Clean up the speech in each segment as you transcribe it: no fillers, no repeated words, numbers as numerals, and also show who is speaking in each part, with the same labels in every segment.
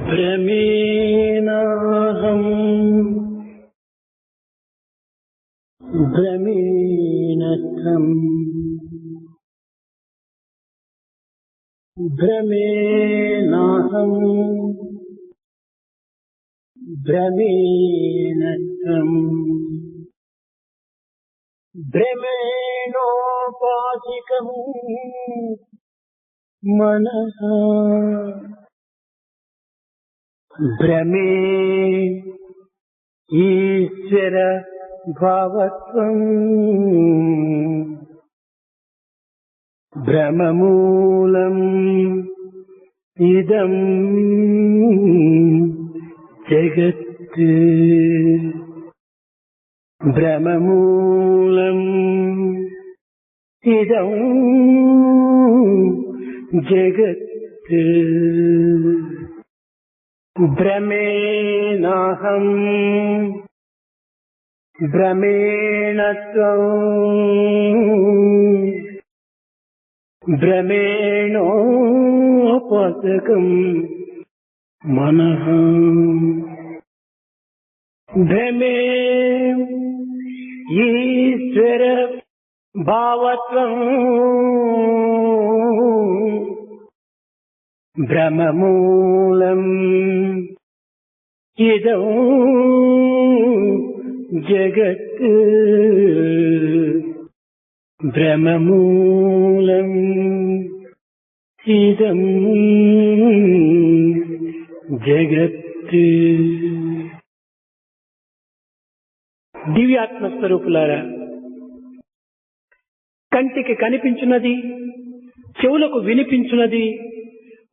Speaker 1: భ్రమేణాహం భ్రమేణత్వం భ్రమేణాహం భ్రమేణత్వం భ్రమేణోపాధికం మనః భ్రమే ఈశ్వర భావత్వం భ్రమమూలం ఇదం జగత్ భ్రమమూలం ఇదం జగత్ భ్రమేణాహం భ్రమేణత్వం భ్రమేణోపాసకం మనః భ్రమే ఈశ్వర భావత్వం భ్రమమూలం ఇదం జగత్ భ్రమమూలం ఇదం జగత్. దివ్యాత్మ స్వరూపులారా, కంటికి కనిపించున్నది, చెవులకు వినిపించున్నది,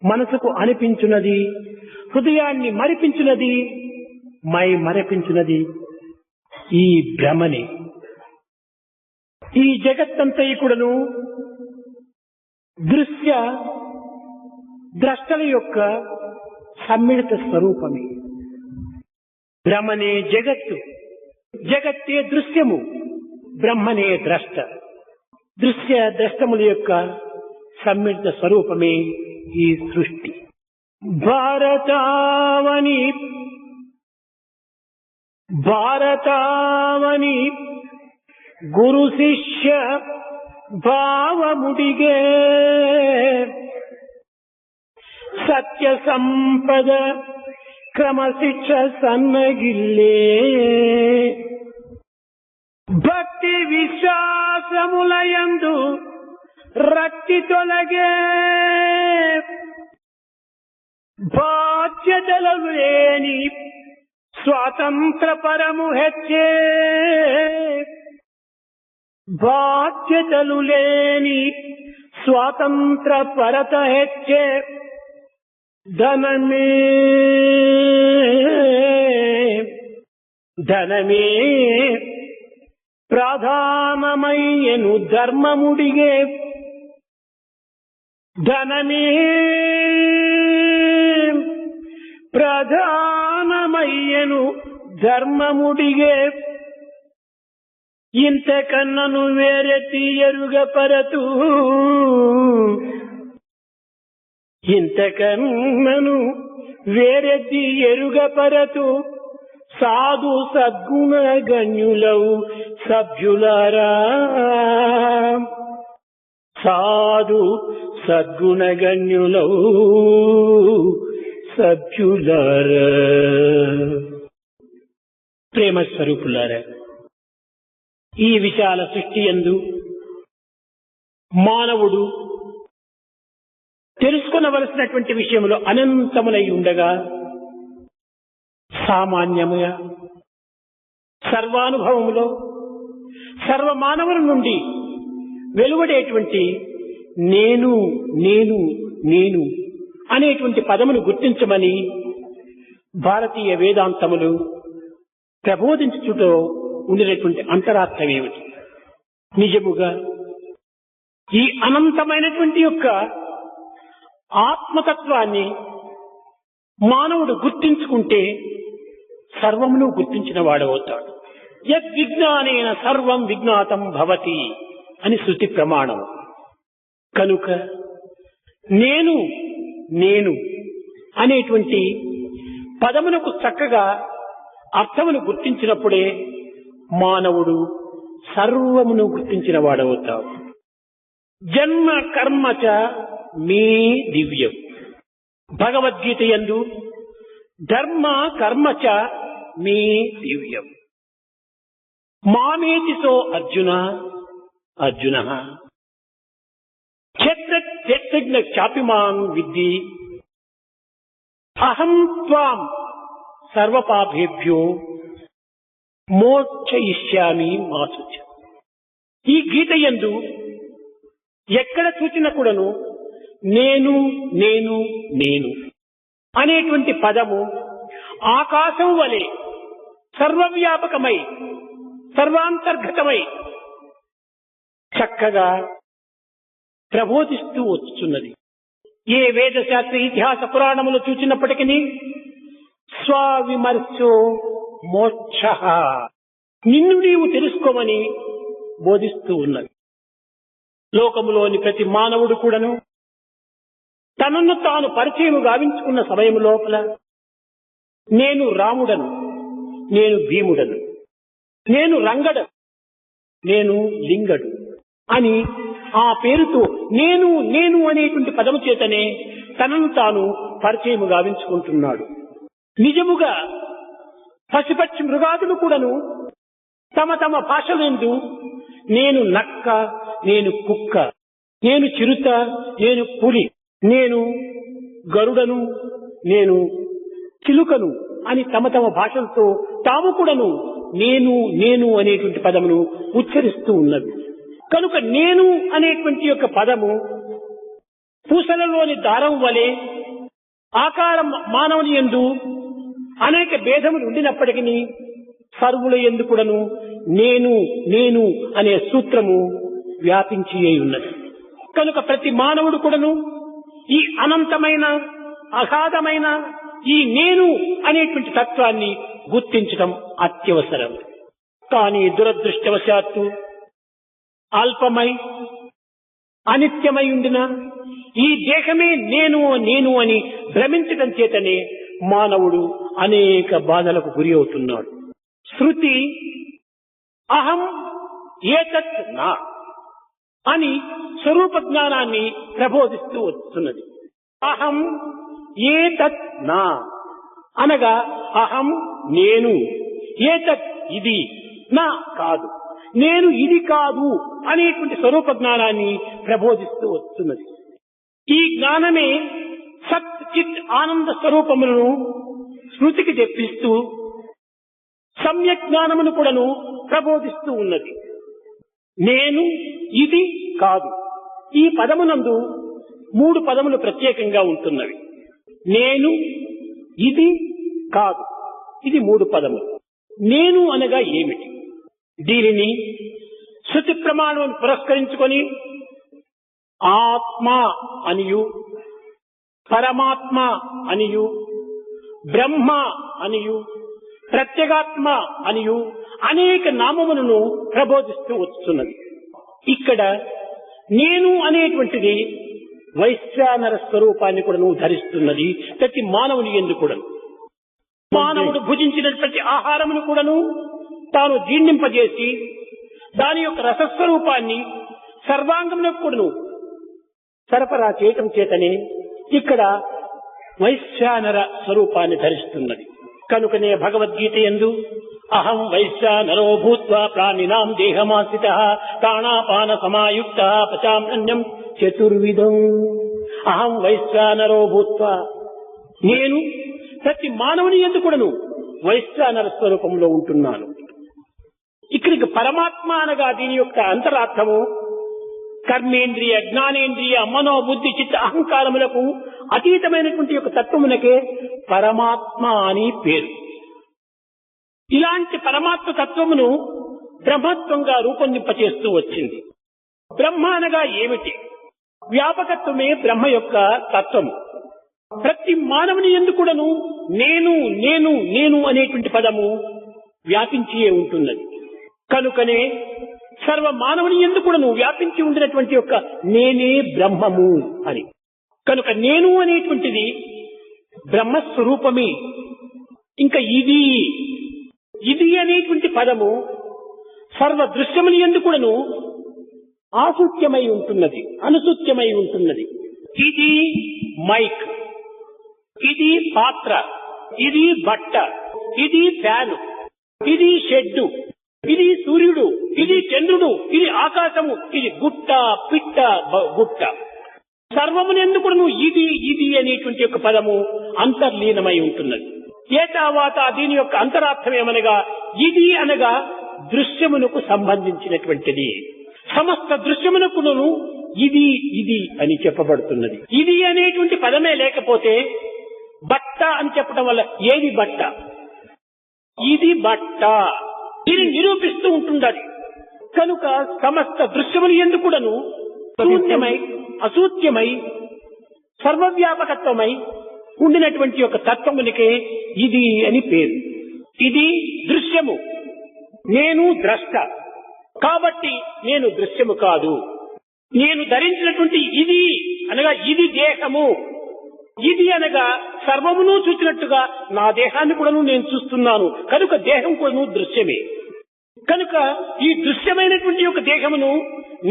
Speaker 1: మనసుకు అనిపించున్నది, హృదయాన్ని మరిపించున్నది, మరపించున్నది ఈ భ్రమనే. ఈ జగత్తంతయుకుడను దృశ్య ద్రష్టల యొక్క సమ్మిళిత స్వరూపమే. బ్రహ్మనే జగత్తు, జగత్తే దృశ్యము, బ్రహ్మనే ద్రష్ట. దృశ్య ద్రష్టముల యొక్క సమ్మిళిత స్వరూపమే ఈ సృష్టి. భారతావని గురు శిష్య భావముడిగే సత్య సంపద క్రమశిక్ష సన్నగిల్లే భక్తి విశ్వాసములయందు రక్తి తొలగే బాధ్యతలు లేని స్వాతంత్ర పరము హెచ్చే బాధ్యతలు లేని స్వాతంత్ర పరత హెచ్చే ధనమే ప్రధానమయ్యను ధర్మముడిగే ధనమే ప్రధానమయ్యను ధర్మముడిగే ఇంతకన్నను వేరే తీయరుగపరతు ఇంతకన్నను వేరే తీయరుగపరతు సాధు సద్గుణ గణ్యులవు సభ్యులారా సాధు సద్గుణ గణ్యులవు సభ్యులారా. ప్రేమ స్వరూపులారా, ఈ విశాల సృష్టి యందు మానవుడు తెలుసుకొనవలసినటువంటి విషయములు అనంతములై ఉండగా సామాన్యముగా సర్వానుభవములో సర్వమానవుల నుండి వెలువడేటువంటి నేను నేను నేను అనేటువంటి పదమును గుర్తించమని భారతీయ వేదాంతములు ప్రబోధించుటూ ఉండినటువంటి అంతరార్థం ఏమిటి? నిజముగా ఈ అనంతమైనటువంటి యొక్క ఆత్మతత్వాన్ని మానవుడు గుర్తించుకుంటే సర్వమును గుర్తించిన వాడవుతాడు. యద్విజ్ఞానేన సర్వం విజ్ఞాతం భవతి అని శృతి ప్రమాణం. కనుక నేను నేను అనేటువంటి పదమునకు చక్కగా అర్థమును గుర్తించినప్పుడే మానవుడు సర్వమును గుర్తించిన వాడవుతాడు. జన్మ కర్మచ మే దివ్యం. భగవద్గీత యందు ధర్మ కర్మచ మే దివ్యం. మామేతి సో అర్జున అర్జున క్షేత్రజ్ఞ చాపిమాం విద్ధి అహం త్వాం సర్వపాపేభ్యో మోక్షయిష్యామి మా శుచ. ఈ గీత యందు ఎక్కడ చూచిన కూడాను నేను నేను నేను అనేటువంటి పదము ఆకాశం వలె సర్వవ్యాపకమై సర్వాంతర్గతమై చక్కగా ప్రబోధిస్తూ వచ్చుచున్నది. ఏ వేదశాస్త్ర ఇతిహాస పురాణములు చూచినప్పటికీ స్వవిమర్శో మోక్ష, నిన్ను నీవు తెలుసుకోమని బోధిస్తూ ఉన్నది. లోకములోని ప్రతి మానవుడు కూడాను తనను తాను పరిచయం గావించుకున్న సమయం లోపల నేను రాముడను, నేను భీముడను, నేను రంగడు, నేను లింగడు అని ఆ పేరుతో నేను నేను అనేటువంటి పదము చేతనే తనను తాను పరిచయం గావించుకుంటున్నాడు. నిజముగా పశుపక్షి మృగాదులు కూడాను తమ తమ భాషలందు నేను నక్క, నేను కుక్క, నేను చిరుత, నేను పులి, నేను గరుడను, నేను చిలుకను అని తమ తమ భాషలతో తాము కూడాను నేను నేను అనేటువంటి పదమును ఉచ్చరిస్తూ ఉన్నది. కనుక నేను అనేటువంటి యొక్క పదము పూసలలోని దారం వలె ఆకారం మానవుని యందు అనేక భేదములు ఉండినప్పటికీ సర్వుల యందు కూడాను నేను నేను అనే సూత్రము వ్యాపించి ఉన్నది. కనుక ప్రతి మానవుడు కూడాను ఈ అనంతమైన అగాధమైన ఈ నేను అనేటువంటి తత్వాన్ని గుర్తించడం అత్యవసరం. కానీ దురదృష్టవశాత్తు అల్పమై అనిత్యమై ఉండిన ఈ దేహమే నేను నేను అని భ్రమించటం చేతనే మానవుడు అనేక బాధలకు గురి అవుతున్నాడు. శృతి అహం ఏతత్ నా అని స్వరూప జ్ఞానాన్ని ప్రబోధిస్తూ వస్తున్నది. అహం ఏతత్ నా అనగా అహం నేను, ఏతత్ ఇది, నా కాదు, నేను ఇది కాదు అనేటువంటి స్వరూప జ్ఞానాన్ని ప్రబోధిస్తూ వస్తున్నది. ఈ జ్ఞానమే సత్ చిత్ ఆనంద స్వరూపములను స్మృతికి తెప్పిస్తూ సమ్యక్ జ్ఞానమును కూడాను ప్రబోధిస్తూ ఉన్నది. నేను ఇది కాదు. ఈ పదమునందు 3 పదములు ప్రత్యేకంగా ఉంటున్నవి. నేను ఇది కాదు, ఇది 3 పదములు. నేను అనగా ఏమిటి? దీనిని శృతి ప్రమాణం పురస్కరించుకొని ఆత్మ అనియు, పరమాత్మ అనియు, బ్రహ్మ అనియు, ప్రత్యేగాత్మ అనియు అనేక నామములను ప్రబోధిస్తూ వస్తున్నది. ఇక్కడ నేను అనేటువంటిది వైశ్వానర స్వరూపాన్ని కూడా ధరిస్తున్నది ప్రతి మానవుని యందు కూడా. మానవుడు భుజించినటువంటి ఆహారమును కూడాను తాను జీర్ణింపజేసి దాని యొక్క రసస్వరూపాన్ని సర్వాంగములకు కూడాను సరఫరా చేయటం చేతనే ఇక్కడ వైశ్వానర స్వరూపాన్ని ధరిస్తున్నది. కనుకనే భగవద్గీత యందు అహం వైశ్వానరో భూత్వా ప్రాణినాం దేహమాశ్రితః ప్రాణాపాన సమాయుక్తః పచామ్యన్నం చతుర్విధం. అహం వైశ్వానరో భూత్వా, నేను ప్రతి మానవుని యందు కూడాను వైశ్వానర స్వరూపంలో ఉంటున్నాను. ఇక్కడికి పరమాత్మ అనగా దీని యొక్క అంతరార్థము కర్మేంద్రియ జ్ఞానేంద్రియ మనోబుద్ధి చిత్త అహంకారములకు అతీతమైనటువంటి యొక్క తత్వమునకే పరమాత్మ అని పేరు. ఇలాంటి పరమాత్మ తత్వమును బ్రహ్మత్వంగా రూపొందింపచేస్తూ వచ్చింది. బ్రహ్మ అనగా ఏమిటి? వ్యాపకత్వమే బ్రహ్మ యొక్క తత్వము. ప్రతి మానవుని యందు కూడాను నేను నేను నేను అనేటువంటి పదము వ్యాపించియే ఉంటున్నది. కనుకనే సర్వ మానవుని యందు కూడాను వ్యాపించి ఉండినటువంటి యొక్క నేనే బ్రహ్మము అని. కనుక నేను అనేటువంటిది బ్రహ్మస్వరూపమే. ఇంకా ఇది ఇది అనేటువంటి పదము సర్వ దృశ్యములు ఎందుకును ఆసూత్యమై ఉంటున్నది, అనుసూత్యమై ఉంటున్నది. ఇది మైక్, ఇది పాత్ర, ఇది బట్ట, ఇది ఫ్యాను, ఇది షెడ్డు, ఇది సూర్యుడు, ఇది చంద్రుడు, ఇది ఆకాశము, ఇది గుట్ట, పిట్ట, గుట్ట. సర్వమునెందుకును ఇది ఇది అనేటువంటి యొక్క పదము అంతర్లీనమై ఉంటున్నది. ఏతావాత దీని యొక్క అంతరార్థం ఏమనగా ఇది అనగా దృశ్యమునకు సంబంధించినటువంటిది. సమస్త దృశ్యమునకును ఇది ఇది అని చెప్పబడుతున్నది. ఇది అనేటువంటి పదమే లేకపోతే బట్ట అని చెప్పడం వల్ల ఏది బట్ట, ఇది బట్ట ఇది నిరూపిస్తూ ఉంటుండాలి. కనుక సమస్త దృశ్యములు ఎందుకును శూన్యమై అసూత్యమై సర్వవ్యాపకత్వమై ఉండినటువంటి యొక్క తత్వమునికే ఇది అని పేరు. ఇది దృశ్యము, నేను ద్రష్ట కాబట్టి నేను దృశ్యము కాదు. నేను ధరించినటువంటి ఇది అనగా ఇది దేహము, ఇది అనగా సర్వమును చూసినట్టుగా నా దేహాన్ని కూడా నేను చూస్తున్నాను కనుక దేహం కూడా దృశ్యమే. కనుక ఈ దృశ్యమైనటువంటి యొక్క దేహమును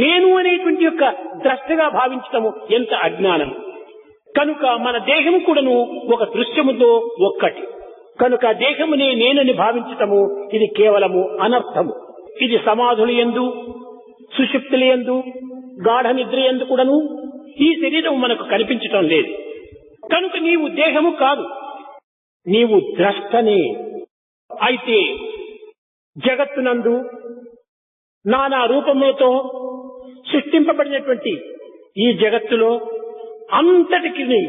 Speaker 1: నేను అనేటువంటి యొక్క ద్రష్టగా భావించటము ఎంత అజ్ఞానం. కనుక మన దేహము కూడాను ఒక దృశ్యముతో ఒక్కటి. కనుక దేహమునే నేనని భావించటము ఇది కేవలము అనర్థము. ఇది సమాధులు యందు, సుషుప్తులు యందు, గాఢ నిద్ర యందు కూడాను ఈ శరీరం మనకు కనిపించటం లేదు. కనుక నీవు దేహము కాదు, నీవు ద్రష్టనే. అయితే జగత్తునందు నానా రూపములతో సృష్టింపబడినటువంటి ఈ జగత్తులో అంతటికి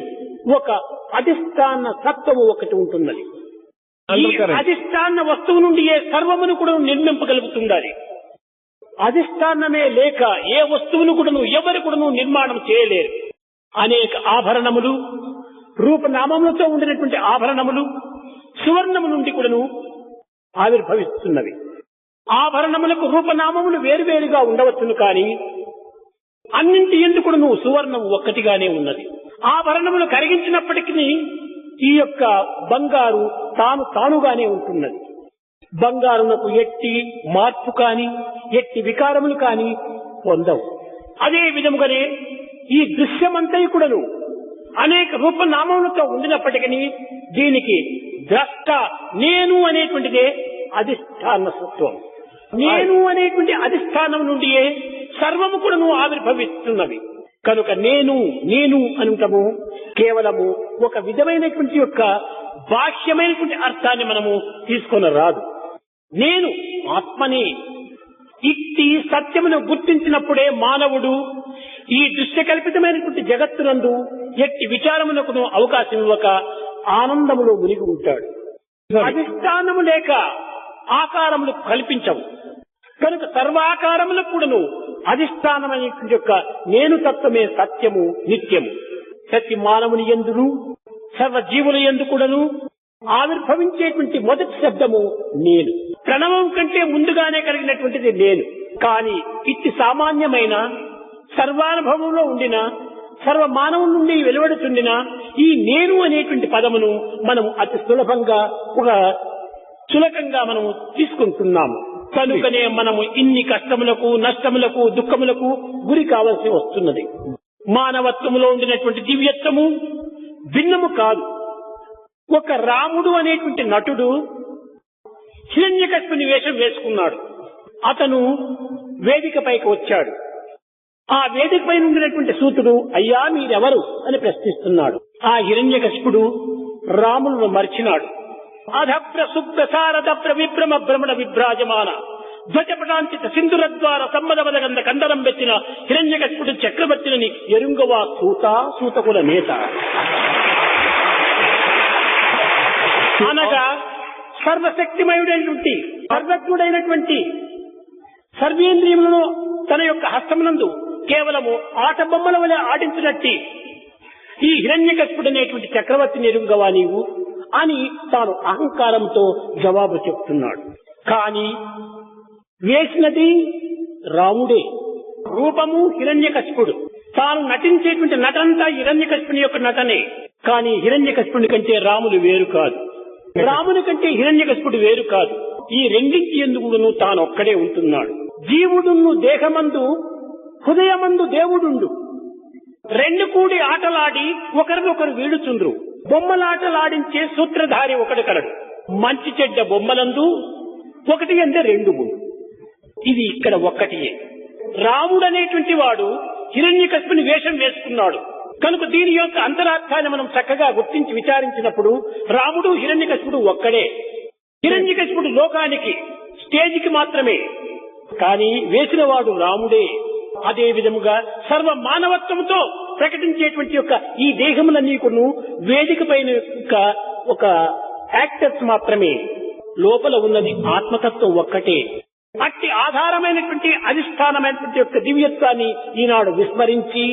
Speaker 1: ఒక అధిష్టాన సత్వము ఒకటి ఉంటున్నది. ఈ అధిష్టాన వస్తువు నుండి ఏ సర్వమును కూడా నిర్మింపగలుగుతుండాలి. అధిష్టానమే లేక ఏ వస్తువును కూడాను ఎవరు కూడాను నిర్మాణం చేయలేరు. అనేక ఆభరణములు, రూపనామములతో ఉండినటువంటి ఆభరణములు సువర్ణము నుండి కూడాను ఆవిర్భవిస్తున్నవి. ఆభరణములకు రూపనామములు వేరువేరుగా ఉండవచ్చును, కానీ అన్నింటి ఎందుకును సువర్ణం ఒక్కటిగానే ఉన్నది. ఆభరణములు కరిగించినప్పటికీ ఈ యొక్క బంగారు తానుగానే ఉంటున్నది. బంగారునకు ఎట్టి మార్పు కాని ఎట్టి వికారములు కాని పొందవు. అదే విధముగానే ఈ దృశ్యమంతా కూడాను అనేక రూపనామములతో ఉండినప్పటికీ దీనికి ద్రష్ట నేను అనేటువంటిదే అధిష్టాన సత్వం. నేను అనేటువంటి అధిష్టానం నుండియే సర్వము కూడాను ఆవిర్భవిస్తున్నవి. కనుక నేను నేను అనుటము కేవలము ఒక విధమైనటువంటి యొక్క బాహ్యమైనటువంటి అర్థాన్ని మనము తీసుకొని రాదు. నేను ఆత్మని ఇట్టి సత్యమును గుర్తించినప్పుడే మానవుడు ఈ దృశ్యకల్పితమైనటువంటి జగత్తునందు ఎట్టి విచారమునకును అవకాశం ఇవ్వక ఆనందములో మునిగి ఉంటాడు. అధిష్టానము లేక ఆకారములు కల్పించవు. కనుక సర్వాకారములకు కూడాను అధిష్టానమైనటువంటి యొక్క నేను తత్వమే సత్యము, నిత్యము. ప్రతి మానవుని యందును సర్వజీవుల యందు కూడాను ఆవిర్భవించేటువంటి మొదటి శబ్దము నేను. ప్రణవం కంటే ముందుగానే కలిగినటువంటిది నేను. కానీ ఇట్టి సామాన్యమైన సర్వానుభవంలో ఉండిన సర్వ మానవుల నుండి వెలువడుతుండిన ఈ నేను అనేటువంటి పదమును మనం అతి సులభంగా మనము తీసుకుంటున్నాము. కనుకనే మనము ఇన్ని కష్టములకు, నష్టములకు, దుఃఖములకు గురి కావాల్సి వస్తున్నది. మానవత్వములో ఉండినటువంటి దివ్యత్వము భిన్నము కాదు. ఒక రాముడు అనేటువంటి నటుడు హిరణ్యకశిపుని వేషం వేసుకున్నాడు. అతను వేదిక పైకి వచ్చాడు. ఆ వేదిక పైన ఉండినటువంటి సూతుడు అయ్యా మీరెవరు అని ప్రశ్నిస్తున్నాడు. ఆ హిరణ్యకశిపుడు రాములను మర్చినాడు. అధప్ర సుప్త సారద ప్రవిభ్రమ భ్రమణ విభ్రాజమాన ధ్వజపటాంచిత సింధురద్వార సమ్మదవదగంధ కందరం వెచ్చిన హిరణ్యకశిపుడు చక్రవర్తిని ఎరుంగవా సూతకుల నేత అనగా సర్వశక్తిమయుడైనటువంటి సర్వజ్ఞుడైనటువంటి సర్వేంద్రియములను తన యొక్క హస్తమునందు కేవలము ఆట బొమ్మల వలె ఆడించినట్టి ఈ హిరణ్యకశిపుడు అనేటువంటి చక్రవర్తిని ఎరుంగవా నీవు అని తాను అహంకారంతో జవాబు చెప్తున్నాడు. కానీ వేసినది రాముడే. రూపము హిరణ్యకశిపుడు. తాను నటించేటువంటి నటంతా హిరణ్యకశిపుని యొక్క నటనే. కానీ హిరణ్యకశిపుని కంటే రాములు వేరు కాదు. రాముని కంటే హిరణ్యకశిపుడు వేరు కాదు. ఈ రెండింటి ఎందుకును తానొక్కడే ఉంటున్నాడు. జీవుడును దేహమందు, హృదయమందు దేవుడుండు. రెండు కూడి ఆటలాడి ఒకరినొకరు వీడుచుండ్రు. బొమ్మలాటలాడించే సూత్రధారి ఒకడు కలడు. మంచి చెడ్డ బొమ్మలందు ఒకటి అంటే రెండు ఉండు. ఇది ఇక్కడ ఒక్కటియే. రాముడు అనేటువంటి వాడు హిరణ్యకశిపుని వేషం వేసుకున్నాడు కనుక దీని యొక్క అంతరార్థాన్ని మనం చక్కగా గుర్తించి విచారించినప్పుడు రాముడు హిరణ్యకశిపుడు ఒక్కడే. హిరణ్యకశిపుడు లోకానికి స్టేజికి మాత్రమే, కానీ వేసినవాడు రాముడే. అదే విధముగా సర్వ మానవత్వంతో ప్రకటించేటువంటి యొక్క ఈ దేహములన్నీ కూడా వేదిక పైన ఒక యాక్టర్స్ మాత్రమే. లోపల ఉన్నది ఆత్మతత్వం ఒక్కటే. అట్టి ఆధారమైనటువంటి అధిష్టానమైనటువంటి యొక్క దివ్యత్వాన్ని ఈనాడు విస్మరించి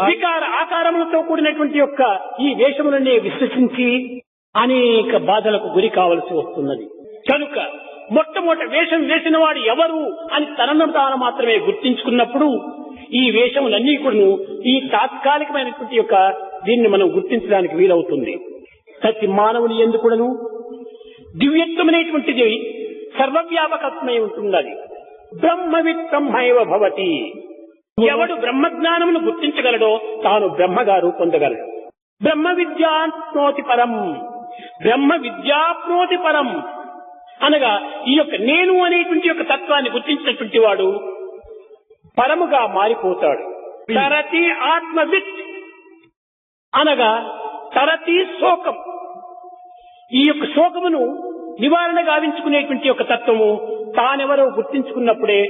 Speaker 1: వికార ఆకారములతో కూడినటువంటి యొక్క ఈ వేషములనే విశ్వసించి అనేక బాధలకు గురి కావలసి వస్తున్నది. కనుక మొట్టమొదటి వేషం వేసిన వాడు ఎవరు అని తనను తాను మాత్రమే గుర్తించుకున్నప్పుడు ఈ వేషములన్నీ కూడా ఈ తాత్కాలికమైనటువంటి యొక్క దీన్ని మనం గుర్తించడానికి వీలవుతుంది. ప్రతి మానవుని ఎందుకును దివ్యత్వమైనటువంటిది సర్వవ్యాపకత్వమై ఉంటున్నది. బ్రహ్మవిత్ బ్రహ్మైవ భవతి. ఎవడు బ్రహ్మజ్ఞానమును గుర్తించగలడో తాను బ్రహ్మగా రూపొందగలడు. బ్రహ్మ విద్యాప్నోతి పరం, బ్రహ్మ విద్యాప్నోతి పరం అనగా ఈ యొక్క నేను అనేటువంటి యొక్క తత్వాన్ని గుర్తించినటువంటి వాడు పరముగా మారిపోతాడు. తరతి ఆత్మవిత్ అనగా తరతి శోకం. ఈ యొక్క శోకమును నివారణ గావించుకునేటువంటి యొక్క తత్వము తానెవరో గుర్తించుకున్నప్పుడే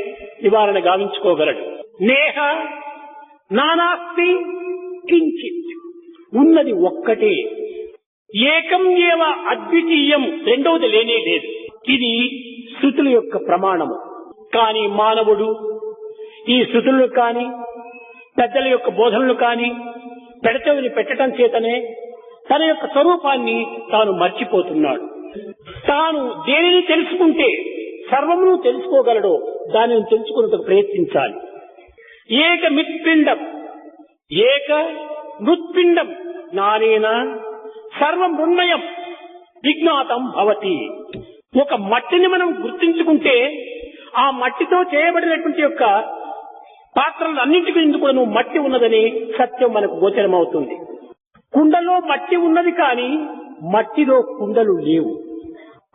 Speaker 1: నివారణ గావించుకోగలడు. నేహ నానాస్తి కించిత్, ఉన్నది ఒక్కటే. ఏకం ఏవ అద్వితీయం, రెండవది లేనే లేదు. ఇది శృతుల యొక్క ప్రమాణము. కానీ మానవుడు ఈ శృతులు కాని పెద్దల యొక్క బోధనలు కాని పెడచెవిని పెట్టడం చేతనే తన యొక్క స్వరూపాన్ని తాను మర్చిపోతున్నాడు. తాను దేనిని తెలుసుకుంటే సర్వమును తెలుసుకోగలడో దానిని తెలుసుకునేందుకు ప్రయత్నించాలి. ఏక మిత్పిండం ఏక మృత్పిండం జ్ఞానేన సర్వమృణ్మయం విజ్ఞాతం భవతి. ఒక మట్టిని మనం గుర్తించుకుంటే ఆ మట్టితో చేయబడినటువంటి యొక్క పాత్రలు అన్నింటికి ఎందుకు మట్టి ఉన్నదని సత్యం మనకు గోచరమవుతుంది. కుండలో మట్టి ఉన్నది కానీ మట్టిలో కుండలు లేవు,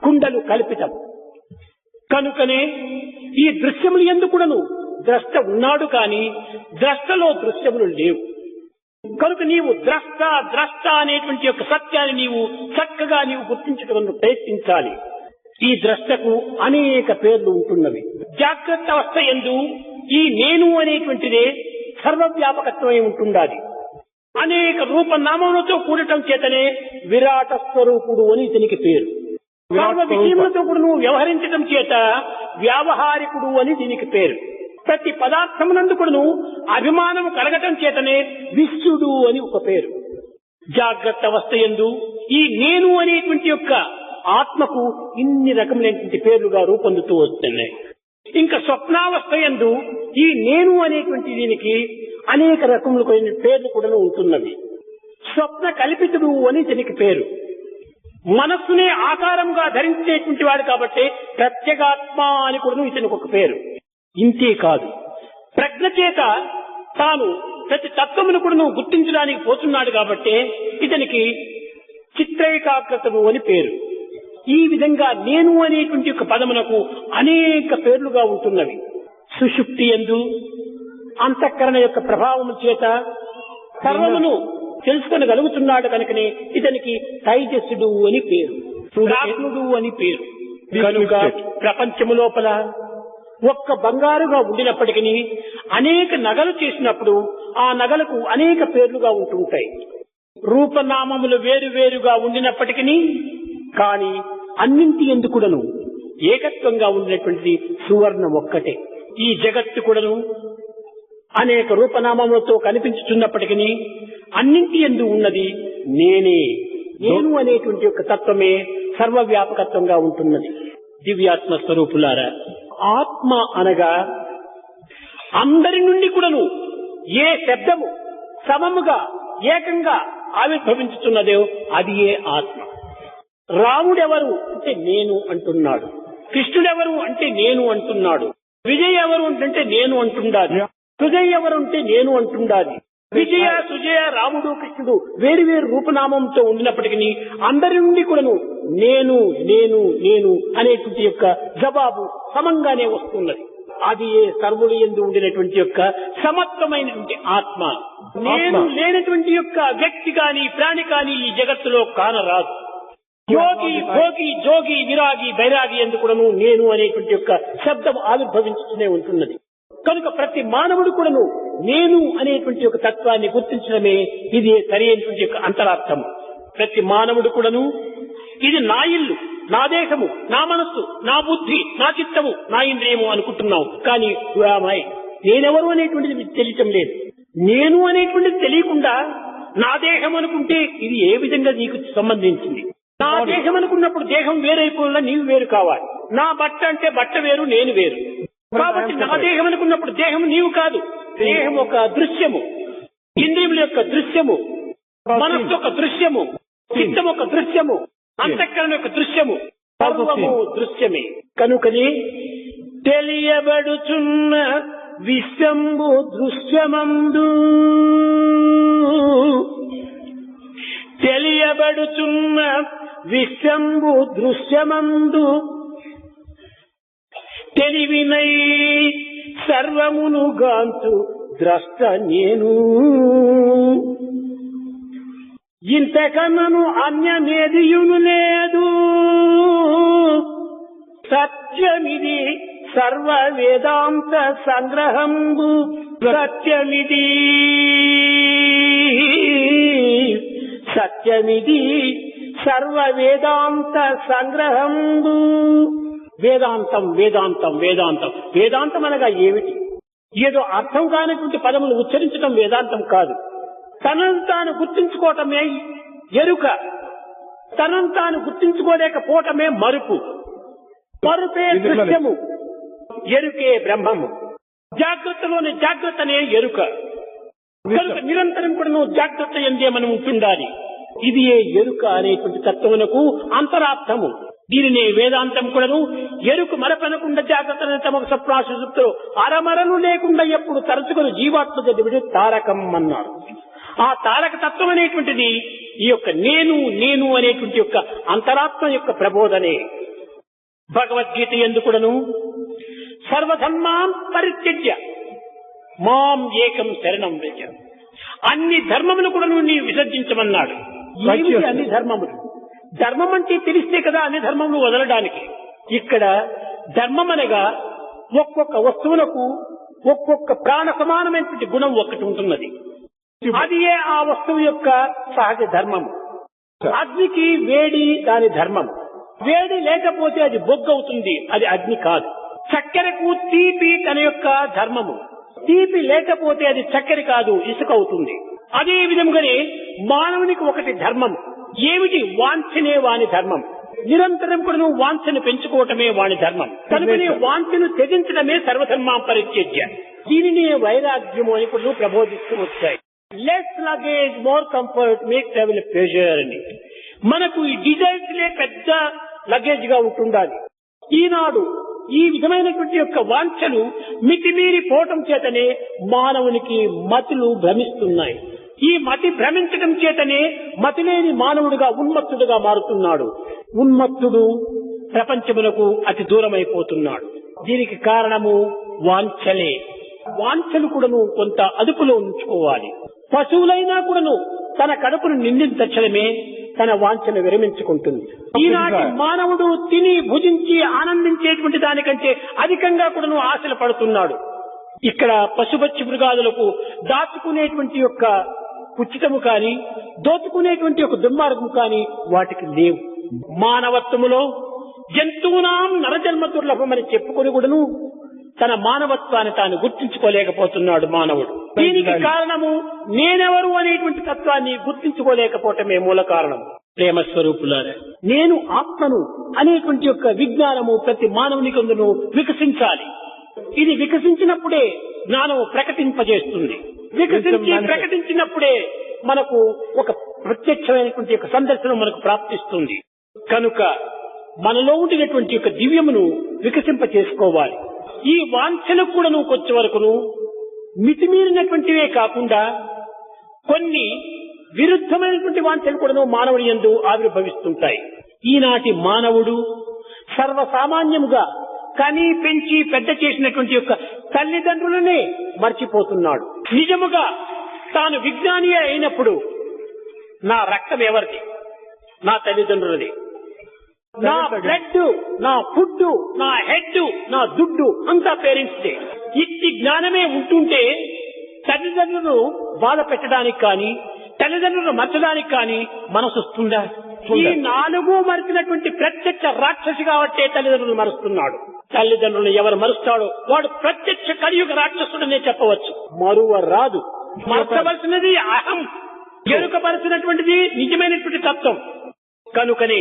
Speaker 1: కుండలు కల్పితం. కనుకనే ఈ దృశ్యములు ఎందుకును ద్రష్ట ఉన్నాడు కానీ ద్రష్టలో దృశ్యములు లేవు. కనుక నీవు ద్రష్ట ద్రష్ట అనేటువంటి యొక్క సత్యాన్ని నీవు చక్కగా నీవు గుర్తించడానికి ప్రయత్నించాలి. ఈ ద్రష్టకు అనేక పేర్లు ఉంటున్నవి. జాగ్రత్త అవస్థ యందు ఈ నేను అనేటువంటిదే సర్వవ్యాపకత్వమై ఉంటుండాలి. అనేక రూపనామములతో కూడటం చేతనే విరాట స్వరూపుడు అని ఇతనికి పేరు. సర్వ విషయములతో కూడా నువ్వు వ్యవహరించడం చేత వ్యావహారికుడు అని దీనికి పేరు. ప్రతి పదార్థమునందు కూడా అభిమానము కలగటం చేతనే విశ్వడు అని ఒక పేరు. జాగ్రత్త అవస్థ యందు ఈ నేను అనేటువంటి యొక్క ఆత్మకు ఇన్ని రకములైనటువంటి పేర్లుగా రూపొందుతూ వస్తున్నాయి. ఇంకా స్వప్నావస్థ యందు ఈ నేను అనేటువంటి దీనికి అనేక రకములైన పేర్లు కూడా ఉంటున్నవి. స్వప్న కల్పితుడు అని దీనికి పేరు. మనస్సునే ఆకారంగా ధరించేటువంటి వాడు కాబట్టి ప్రత్యేగాత్మ అని కూడా ఇతనికి ఒక పేరు. ఇంతే కాదు, ప్రజ్ఞ చేత తాను ప్రతి తత్వమును కూడా గుర్తించడానికి పోతున్నాడు కాబట్టి ఇతనికి చిత్రైకాగ్రతము అని పేరు. ఈ విధంగా నేను అనేటువంటి ఒక పదమునకు అనేక పేర్లుగా ఉంటున్నవి. సుషుప్తి యందు అంతఃకరణ యొక్క ప్రభావము చేత సర్వమును తెలుసుకొనగలుగుతున్నాడు కనుకనే ఇతనికి తైజస్సుడు అని పేరు, ప్రాజ్ఞుడు అని పేరు. కనుక ప్రపంచము లోపల ఒక్క బంగారుగా ఉండినప్పటికీ అనేక నగలు చేసినప్పుడు ఆ నగలకు అనేక పేర్లుగా ఉంటుంటాయి. రూపనామములు వేరు వేరుగా ఉండినప్పటికీ కానీ అన్నింటి ఎందుకుడను ఏకత్వంగా ఉండినటువంటిది సువర్ణం ఒక్కటే. ఈ జగత్తు కూడాను అనేక రూపనామములతో కనిపించుతున్నప్పటికీ అన్నింటి యందు ఉన్నది నేనే. నేను అనేటువంటి యొక్క తత్వమే సర్వవ్యాపకత్వంగా ఉంటున్నది. దివ్యాత్మ స్వరూపులారా, ఆత్మ అనగా అందరి నుండి కూడాను ఏ శబ్దము సమముగా ఏకంగా ఆవిర్భవించుతున్నదో అది ఏ ఆత్మ. రాముడెవరు అంటే నేను అంటున్నాడు, కృష్ణుడెవరు అంటే నేను అంటున్నాడు, విజయ్ ఎవరు అంటే నేను అంటున్నాడు, సుజయ్ ఎవరు అంటే నేను అంటున్నాడు. విజయ సుజయ రాముడు కృష్ణుడు వేరు వేరు రూపనామంతో ఉండినప్పటికీ అందరి నుండి కూడాను నేను నేను నేను అనేటువంటి యొక్క జవాబు సమంగానే వస్తున్నది. అది ఏ సర్వులు యందు ఉండినటువంటి యొక్క సమత్వమైనటువంటి ఆత్మ. నేను లేనటువంటి యొక్క వ్యక్తి కాని ప్రాణి కాని ఈ జగత్తులో కానరాదు. యోగి భోగి జోగి విరాగి బైరాగి యందు కూడాను నేను అనేటువంటి యొక్క శబ్దం ఆవిర్భవించుతూనే ఉంటున్నది. కనుక ప్రతి మానవుడు కూడాను నేను అనేటువంటి ఒక తత్వాన్ని గుర్తించడమే ఇది సరైనటువంటి యొక్క అంతరార్థము. ప్రతి మానవుడు కూడాను ఇది నా ఇల్లు, నా దేహము, నా మనస్సు, నా బుద్ధి, నా చిత్తము, నా ఇంద్రియము అనుకుంటున్నావు. కానీ నేనెవరు అనేటువంటిది తెలియటం లేదు. నేను అనేటువంటిది తెలియకుండా నా దేహం అనుకుంటే ఇది ఏ విధంగా నీకు సంబంధించింది? నా దేహం అనుకున్నప్పుడు దేహం వేరైపోయినా నీవు వేరు కావాలి. నా బట్ట అంటే బట్ట వేరు, నేను వేరు. కాబట్టి నా దేహం అనుకున్నప్పుడు దేహం నీవు కాదు. దేహం ఒక దృశ్యము, ఇంద్రియముల యొక్క దృశ్యము, మనస్సు ఒక దృశ్యము, చిత్తం ఒక దృశ్యము, అంతఃకరణ యొక్క దృశ్యము, సర్వము దృశ్యమే. కనుకనే తెలియబడుచున్న విశ్వంబు దృశ్యమందు, తెలియబడుచున్న విశ్వంబు దృశ్యమందు తెలివినై సర్వమును గాంతు ద్రష్ట నేను. ఇంతకన్నను అన్యమేదియును లేదు. సత్యమిది సర్వ వేదాంత సంగ్రహంబు, సత్యమిది సత్యమిది సర్వ వేదాంత సంగ్రహంబు. వేదాంతం వేదాంతం వేదాంతం. వేదాంతం అనగా ఏమిటి? ఏదో అర్థం కానటువంటి పదములు ఉచ్చరించడం వేదాంతం కాదు. తనను తాను గుర్తించుకోవటమే ఎరుక. తనను తాను గుర్తించుకోలేకపోవటమే మరుపు. మరుపే దృశ్యము, ఎరుకే బ్రహ్మము. జాగ్రత్తలోని జాగ్రత్తనే ఎరుక. కనుక నిరంతరం కూడా నువ్వు జాగ్రత్త ఎందే మనం ఉంటుండాలి. ఇది ఏ ఎరుక అనేటువంటి తత్వమునకు అంతరార్థము. దీనినే వేదాంతం కూడాను ఎరుకు మరపనకుండా జాగ్రత్త తమకు స్వప్నాసుప్తులు అరమరలు లేకుండా ఎప్పుడు తరచుకొని జీవాత్మ చదివిడి తారకం అన్నారు. ఆ తారక తత్వం అనేటువంటిది ఈ యొక్క నేను నేను అనేటువంటి యొక్క అంతరాత్మ యొక్క ప్రబోధనే. భగవద్గీత యందు కూడాను సర్వధర్మాన్ పరిత్యజ్య మాం ఏకం శరణం వ్రజ, అన్ని ధర్మములు కూడా నీవు విసర్జించమన్నాడు. ఏమిటి అన్ని ధర్మములు? ధర్మం అంటే తెలిస్తే కదా అన్ని ధర్మములు వదలడానికి. ఇక్కడ ధర్మం అనగా ఒక్కొక్క వస్తువులకు ఒక్కొక్క ప్రాణ సమానమైనటువంటి గుణం ఒక్కటి ఉంటున్నది. అది ఆ వస్తువు యొక్క సహజ ధర్మము. అగ్నికి వేడి దాని ధర్మం. వేడి లేకపోతే అది బొగ్గవుతుంది, అది అగ్ని కాదు. చక్కెరకు తీపి తన యొక్క ధర్మము. తీపి లేకపోతే అది చక్కెర కాదు, ఇసుక అవుతుంది. అదే విధంగానే మానవునికి ఒకటి ధర్మం. ఏమిటి? వాంఛనే వాని ధర్మం. నిరంతరం కూడా నువ్వు వాంఛను పెంచుకోవటమే వాని ధర్మం. కనుకనే వాంఛను త్యజించడమే సర్వధర్మా పరిత్యజ్య. దీనిని వైరాగ్యము అని కూడా ప్రబోధిస్తూ వచ్చాయి. Less luggage more comfort make travel pleasure అని. మనకు ఈ డిజైర్స్ లే పెద్ద లగేజ్ గా ఉంటుండాలి. ఈనాడు ఈ విధమైనటువంటి యొక్క వాంఛలు మితిమీరి పోవటం చేతనే మానవునికి మతులు భ్రమిస్తున్నాయి. ఈ మతి భ్రమించడం చేతనే మతిలేని మానవుడిగా ఉన్మత్తుడుగా మారుతున్నాడు. ఉన్మత్తుడు ప్రపంచమునకు అతి దూరమైపోతున్నాడు. దీనికి కారణము వాంఛలే. వాంఛలు కూడాను కొంత అదుపులో ఉంచుకోవాలి. పశువులైనా కూడాను తన కడుపును నిందించడమే తన వాంఛను విరమించుకుంటుంది. ఈనాటి మానవుడు తిని భుజించి ఆనందించేటువంటి దానికంటే అధికంగా కూడాను ఆశలు పడుతున్నాడు. ఇక్కడ పశుపక్షి మృగాదులకు దాచుకునేటువంటి యొక్క ఉచితము కాని దోచుకునేటువంటి ఒక దుర్మార్గము కాని వాటికి లేవు. మానవత్వములో జంతువునాం నరజన్మ దుర్లభమని చెప్పుకొని కూడాను తన మానవత్వాన్ని తాను గుర్తించుకోలేకపోతున్నాడు మానవుడు. దీనికి కారణము నేనెవరు అనేటువంటి తత్వాన్ని గుర్తించుకోలేకపోవటమే మూల కారణం. ప్రేమ స్వరూపులారా, నేను ఆత్మను అనేటువంటి యొక్క విజ్ఞానము ప్రతి మానవునికి వికసించాలి. ఇది వికసించినప్పుడే జ్ఞానం ప్రకటింపజేస్తుంది. వికసించి ప్రకటించినప్పుడే మనకు ఒక ప్రత్యక్షమైనటువంటి యొక్క సందర్శనం మనకు ప్రాప్తిస్తుంది. కనుక మనలో ఉండినటువంటి యొక్క దివ్యమును వికసింప చేసుకోవాలి. ఈ వాంఛలు కూడా నువ్వు కొంచెం వరకును మితిమీరినటువంటివే కాకుండా కొన్ని విరుద్ధమైనటువంటి వాంఛలు కూడా మానవుని యందు ఆవిర్భవిస్తుంటాయి. ఈనాటి మానవుడు సర్వసామాన్యముగా కని పెంచి పెద్ద చేసినటువంటి యొక్క తల్లిదండ్రులనే మర్చిపోతున్నాడు. నిజముగా తాను విజ్ఞాని అయినప్పుడు నా రక్తం ఎవరిది? నా తల్లిదండ్రులది. నా బ్లడ్, నా ఫుడ్, నా హెడ్, నా దుడ్డు అంతా పేరెంట్స్ డే. ఇట్టి జ్ఞానమే ఉంటుంటే తల్లిదండ్రులను బాధ పెట్టడానికి కానీ తల్లిదండ్రులను మర్చడానికి కానీ మనసు వస్తుందా? ఈ నాలుగు మరిచినటువంటి ప్రత్యక్ష రాక్షసి కాబట్టే తల్లిదండ్రులు మరుస్తున్నాడు. తల్లిదండ్రులను ఎవరు మరుస్తాడో వాడు ప్రత్యక్ష కలియుగ రాక్షసుడనే చెప్పవచ్చు. మరువ రాదు. మరచవలసినది అహం, ఎరుకపరిచినటువంటిది నిజమైనటువంటి తత్వం. కనుకనే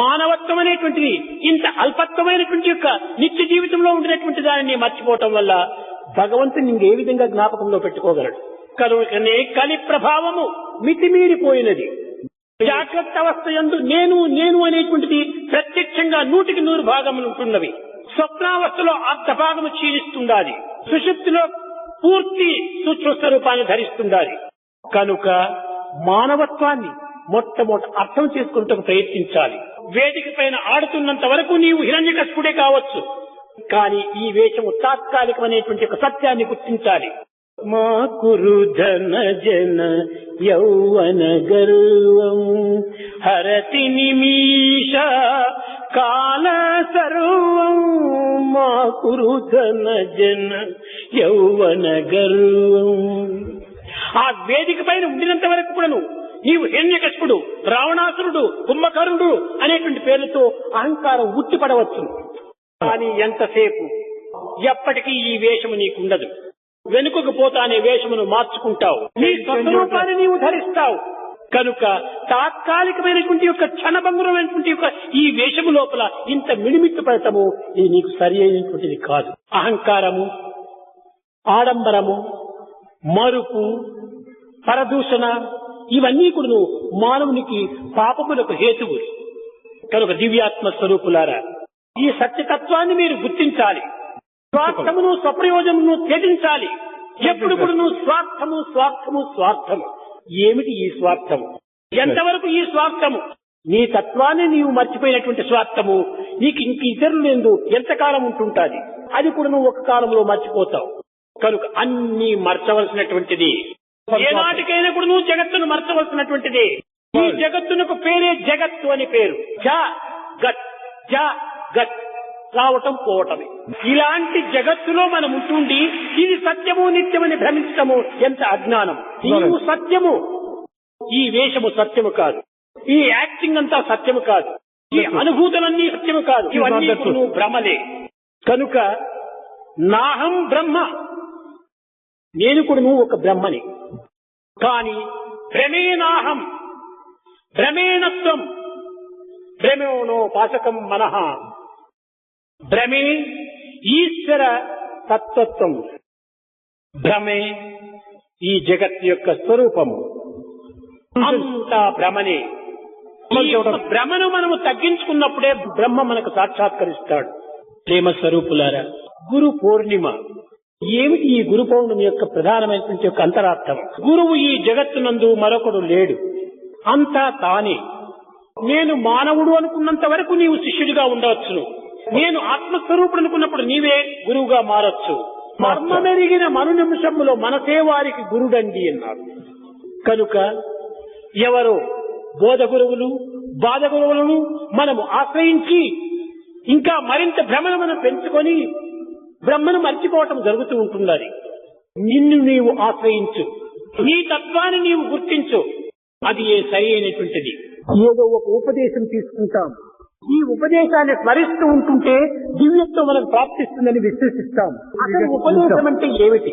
Speaker 1: మానవత్వం అనేటువంటిది ఇంత అల్పత్వమైనటువంటి యొక్క నిత్య జీవితంలో ఉండినటువంటి దానిని మర్చిపోవటం వల్ల భగవంతుని ఇంకే విధంగా జ్ఞాపకంలో పెట్టుకోగలడు. కనుకనే కలి ప్రభావము మితిమీరిపోయినది. జాగ్రత్త అవస్థ యందు నేను నేను అనేటువంటిది ప్రత్యక్షంగా 100% భాగములు ఉంటున్నవి. స్వప్నావస్థలో అర్ధ భాగము క్షీణిస్తుండాలి. సుషుప్తిలో పూర్తి సూక్ష్మ స్వరూపాన్ని ధరిస్తుండాలి. కనుక మానవత్వాన్ని మొట్టమొదట అర్థం చేసుకుంటూ ప్రయత్నించాలి. వేదిక పైన ఆడుతున్నంత వరకు నీవు హిరణ్యకశిపుడే కావచ్చు, కానీ ఈ వేషము తాత్కాలికమైనటువంటి ఒక సత్యాన్ని గుర్తించాలి. మా కురు ధన జన యౌవన గర్వం హరతి నిమిష కాల సర్వం. మా కురు ధన జన యౌవన గర్వం. ఆ వేదిక పైన ఉండినంత వరకు కూడాను నీవు హిరణ్యకశిపుడు, రావణాసురుడు, కుంభకర్ణుడు అనేటువంటి పేర్లతో అహంకారం ఉట్టిపడవచ్చు. కానీ ఎంతసేపు ఎప్పటికీ ఈ వేషము నీకుండదు. వెనుకకు పోతానే వేషమును మార్చుకుంటావు. నీ స్వరూపాన్ని నీవు ధరిస్తావు. కనుక తాత్కాలికమైనటువంటి యొక్క క్షణభంగురమైనటువంటి యొక్క ఈ వేషము లోపల ఇంత మిడిమిట్టు పడటము ఇది నీకు సరి అయినటువంటిది కాదు. అహంకారము, ఆడంబరము, మరుపు, పరదూషణ ఇవన్నీ కూడా మానవునికి పాపములకు హేతువులు. కనుక దివ్యాత్మ స్వరూపులారా, ఈ సత్యతత్వాన్ని మీరు గుర్తించాలి. స్వార్థమును స్వప్రయోజనమును త్యజించాలి. ఎప్పుడు కూడా స్వార్థము స్వార్థము స్వార్థము. ఏమిటి ఈ స్వార్థము? ఎంతవరకు ఈ స్వార్థము? నీ తత్వాన్ని నీవు మర్చిపోయినటువంటి స్వార్థము నీకు ఇంక ఇతరులు లేదు ఎంతకాలం ఉంటుంటాది. అది కూడా నువ్వు ఒక కాలంలో మర్చిపోతావు. కనుక అన్ని మర్చవలసినటువంటిది. ఏనాటికైనా కూడా నువ్వు జగత్తును మర్చవలసినటువంటిది. ఈ జగత్తునకు పేరే జగత్తు అని పేరు. జ గత్ రావటం పోవటమే. ఇలాంటి జగత్తులో మనం ఉంటుండి ఇది సత్యము నిత్యమని భ్రమించటము ఎంత అజ్ఞానం. నీవు సత్యము, ఈ వేషము సత్యము కాదు, ఈ యాక్టింగ్ అంతా సత్యము కాదు, ఈ అనుభూతులన్నీ సత్యము కాదు. ఇవన్నీ నువ్వు భ్రమలే. కనుక నాహం బ్రహ్మ, నేను కూడా నువ్వు ఒక బ్రహ్మని. కాని భ్రమేనాహం, భ్రమేణత్వం, భ్రమేణో పాశకం మనః. భ్రమే ఈశ్వర తత్వత్వం, భ్రమే ఈ జగత్ యొక్క స్వరూపము. అంతా భ్రమనే. ఈ భ్రమను మనము తగ్గించుకున్నప్పుడే బ్రహ్మ మనకు సాక్షాత్కరిస్తాడు. ప్రేమ స్వరూపులారా, గురు పూర్ణిమ ఏమిటి? ఈ గురు పౌర్ణమి యొక్క ప్రధానమైనటువంటి యొక్క అంతరార్థం. గురువు ఈ జగత్తునందు మరొకడు లేడు, అంతా తానే. నేను మానవుడు అనుకున్నంత వరకు నీవు శిష్యుడిగా ఉండవచ్చును. నేను ఆత్మస్వరూపుడు అనుకున్నప్పుడు నీవే గురువుగా మారొచ్చు. మర్మమెరిగిన మను నిమిషంలో మనసే వారికి గురుడండి అన్నారు. కనుక ఎవరో బోధ గురువులు, బాధ గురువులను మనము ఆశ్రయించి ఇంకా మరింత భ్రమను మనం పెంచుకొని బ్రహ్మను మర్చిపోవటం జరుగుతూ ఉంటున్నది. నిన్ను నీవు ఆశ్రయించు, నీ తత్వాన్ని నీవు గుర్తించు. అది సరి అయినటువంటిది. ఏదో ఒక ఉపదేశం తీసుకుంటాం, ఈ ఉపదేశాన్ని స్మరిస్తూ ఉంటుంటే దివ్యత్వం మనకు ప్రాప్తిస్తుందని విశ్వసిస్తాం. అసలు ఉపదేశం అంటే ఏమిటి?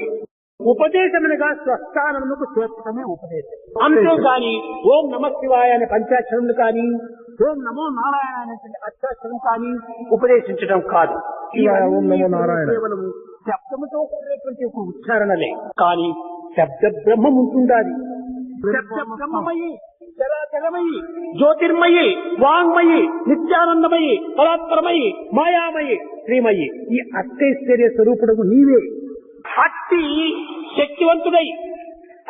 Speaker 1: ఉపదేశమనగా స్వస్థానమునకు చేర్చడమే ఉపదేశం. అంతేగాని ఓం నమ శివాయ అనే పంచాక్షరములు కానీ ఓం నమో నారాయణ అనేటువంటి అష్టాక్షరం కానీ ఉపదేశించడం కాదు. కేవలం శబ్దముతో కూడినటువంటి ఒక ఉచ్చారణలే. కానీ శబ్ద బ్రహ్మం ఉంటుండాలి. శబ్ద బ్రహ్మమై చరాచరమయి, జ్యోతిర్మయి, వాంగ్మయి, నిత్యానందమయి, పరాత్పరమయి, మాయామయి, శ్రీమయి, ఈ అష్టైశ్వర్య స్వరూపుడు నీవే. అట్టి శక్తివంతుడై,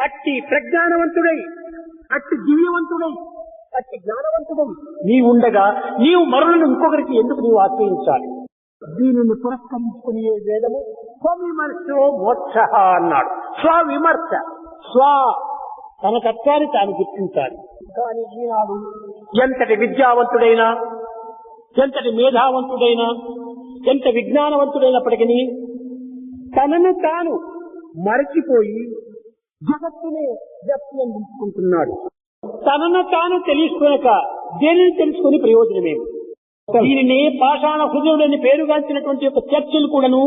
Speaker 1: అట్టి ప్రజ్ఞానవంతుడై, అట్టి దివ్యవంతుడై, అట్టి జ్ఞానవంతుడై నీవుండగా నీవు మరులను ఇంకొకరికి ఎందుకు నీవు ఆశ్రయించాలి? దీనిని పురస్కరించుకునే వేదము స్వవిమర్శో మోక్ష అన్నాడు. స్వవిమర్శ, తన తత్వాన్ని తాను గుర్తించాలి. కానీ ఈనాడు ఎంతటి విద్యావంతుడైనా, ఎంతటి మేధావంతుడైనా, ఎంత విజ్ఞానవంతుడైనప్పటికీ తనను తాను మరచిపోయి జగత్తునే జప్తి అందించుకుంటున్నాడు. తనను తాను తెలుసుకోక దేనిని తెలుసుకుని ప్రయోజనమేమి? దీనిని పాషాణ హృదయుడని పేరుగాంచినటువంటి యొక్క చర్చలు కూడాను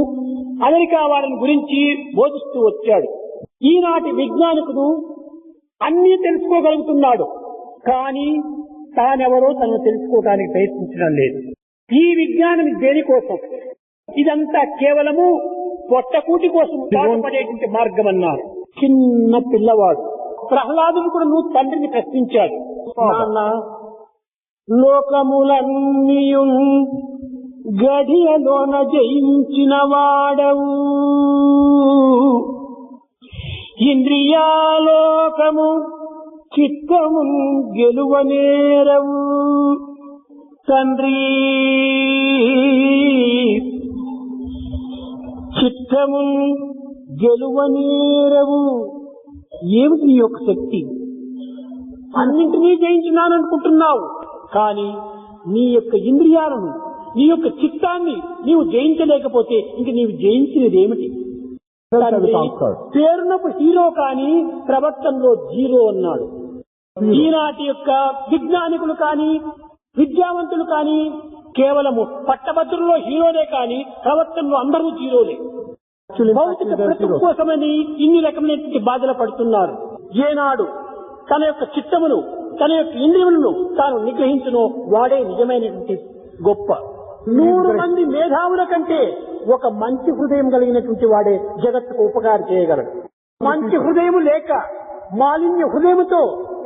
Speaker 1: అమెరికా వారిని గురించి బోధిస్తూ వచ్చాడు. ఈనాటి విజ్ఞానికుడు అన్నీ తెలుసుకోగలుగుతున్నాడు, కానీ తానెవరో తనను తెలుసుకోవడానికి ప్రయత్నించడం లేదు. ఈ విజ్ఞానం దేనికోసం? ఇదంతా కేవలము పొట్టకూటి కోసం పాటుపడేటువంటి మార్గం అన్నారు. చిన్న పిల్లవాడు ప్రహ్లాదుడు కూడా నువ్వు తండ్రిని ప్రశ్నించాడు. నాన్న, లోకములన్నీయు గడియలోన జయించిన వాడవు, ఇంద్రియాలోకము చిత్తము గెలువనేరవు తండ్రి, చిత్తము గెలువనేరవు. ఏమిటి నీ యొక్క శక్తి? అన్నింటినీ జయించినాను అనుకుంటున్నావు, కానీ నీ యొక్క ఇంద్రియాలను, నీ యొక్క చిత్తాన్ని నీవు జయించలేకపోతే ఇంక నీవు జయించినది ఏమిటి? పేరునకు హీరో కానీ ప్రవర్తనలో జీరో అన్నాడు. ఈనాటి యొక్క విజ్ఞానికులు కానీ విద్యావంతులు కానీ కేవలము పట్టభద్రుల్లో హీరోలే కానీ ప్రవర్తనలో అందరూ జీరోలే. భౌతిక బ్రతుకు కోసమని ఇన్ని రకమైనటువంటి బాధలు పడుతున్నారు. ఏనాడు తన యొక్క చిత్తమును, తన యొక్క ఇంద్రియములను తాను నిగ్రహించునో వాడే నిజమైనటువంటి గొప్ప. 100 మంది మేధావుల కంటే ఒక మంచి హృదయం కలిగినటువంటి వాడే జగత్తుకు ఉపకారం చేయగలడు. మంచి హృదయం లేక మాలిన్య హృదయముతో